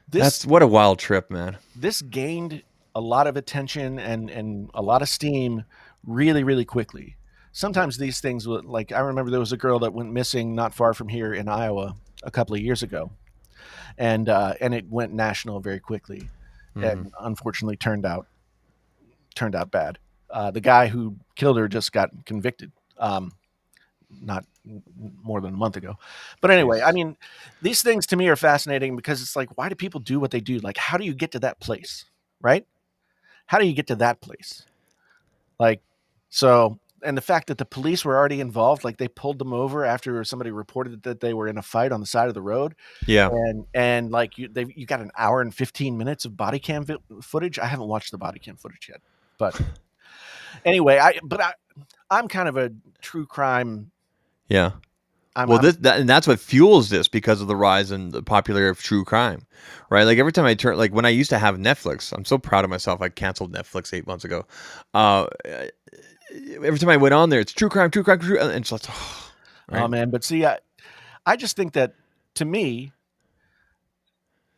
this that's what a wild trip, man. this gained a lot of attention and a lot of steam really, really quickly. Sometimes these things would, like, I remember there was a girl that went missing not far from here in Iowa a couple of years ago, and it went national very quickly, Hmm. and unfortunately turned out bad. The guy who killed her just got convicted, not more than a month ago. But anyway, I Jeez. mean, these things to me are fascinating because it's like, why do people do what they do? Like, how do you get to that place, right? How do you get to that place? Like, so, and the fact that the police were already involved, like they pulled them over after somebody reported that they were in a fight on the side of the road, Yeah. and like you got an hour and 15 minutes of body cam footage. I haven't watched the body cam footage yet, but anyway, I'm kind of a true crime. Yeah. I'm, Well, I'm and that's what fuels this because of the rise in the popularity of true crime, right? Like every time I turn, like when I used to have Netflix, I'm so proud of myself. I canceled Netflix 8 months ago. Uh, every time I went on there, it's true crime, and it's like, Right? Oh man, but see, I just think that to me,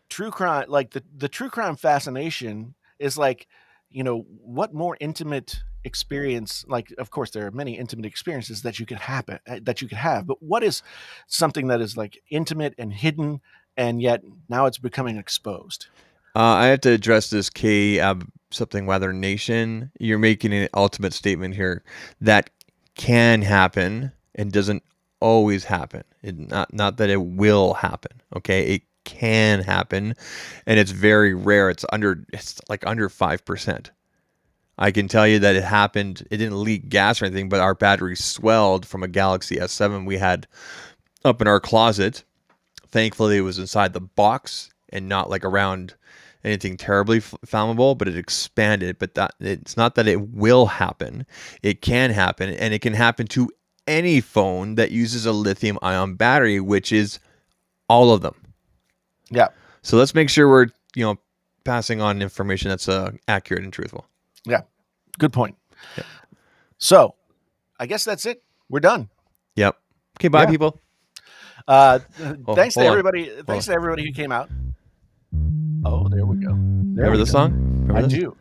true crime, like the true crime fascination is like, what more intimate experience, like of course there are many intimate experiences that you could have, but what is something that is like intimate and hidden and yet now it's becoming exposed? I have to address this K something Weather Nation. You're making an ultimate statement here that can happen and doesn't always happen. Not that it will happen. Okay, it can happen, and it's very rare. It's like under 5%. I can tell you that it happened. It didn't leak gas or anything, but our battery swelled from a Galaxy S7 we had up in our closet. Thankfully, it was inside the box and not like around anything terribly flammable, but it expanded. But that it's not that it will happen. It can happen, and it can happen to any phone that uses a lithium ion battery, which is all of them. Yeah. So let's make sure we're, passing on information that's accurate and truthful. Yeah. Good point. Yep. So I guess that's it. We're done. Yep. Okay. Bye, people. Thanks to everybody. Thanks to everybody who came out. Oh, there we go. Remember the song? I do.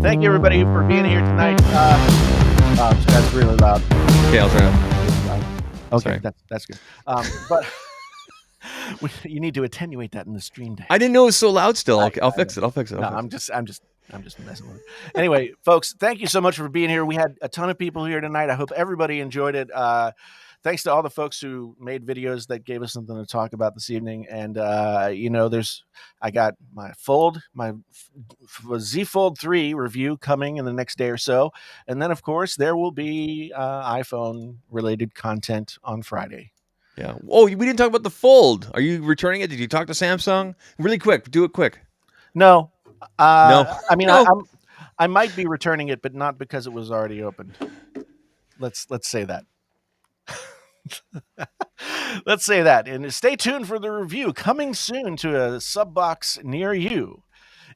Thank you, everybody, for being here tonight. That's really loud. Okay, I'll turn it. Okay, that's good. But you need to attenuate that in the stream deck. I didn't know it was so loud. Still, I'll fix it. I'll fix it. I'm just messing with it. Anyway, folks, thank you so much for being here. We had a ton of people here tonight. I hope everybody enjoyed it. Thanks to all the folks who made videos that gave us something to talk about this evening. And, I got my Z Fold 3 review coming in the next day or so. And then, of course, there will be iPhone related content on Friday. Yeah. Oh, we didn't talk about the Fold. Are you returning it? Did you talk to Samsung? Really quick. Do it quick. No. No. I mean, no. I might be returning it, but not because it was already opened. Let's say that. Let's say that. And stay tuned for the review coming soon to a sub box near you.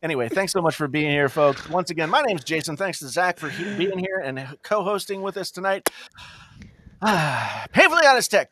Anyway, thanks so much for being here, folks. Once again, my name's Jason. Thanks to Zach for being here and co-hosting with us tonight. Painfully Honest Tech.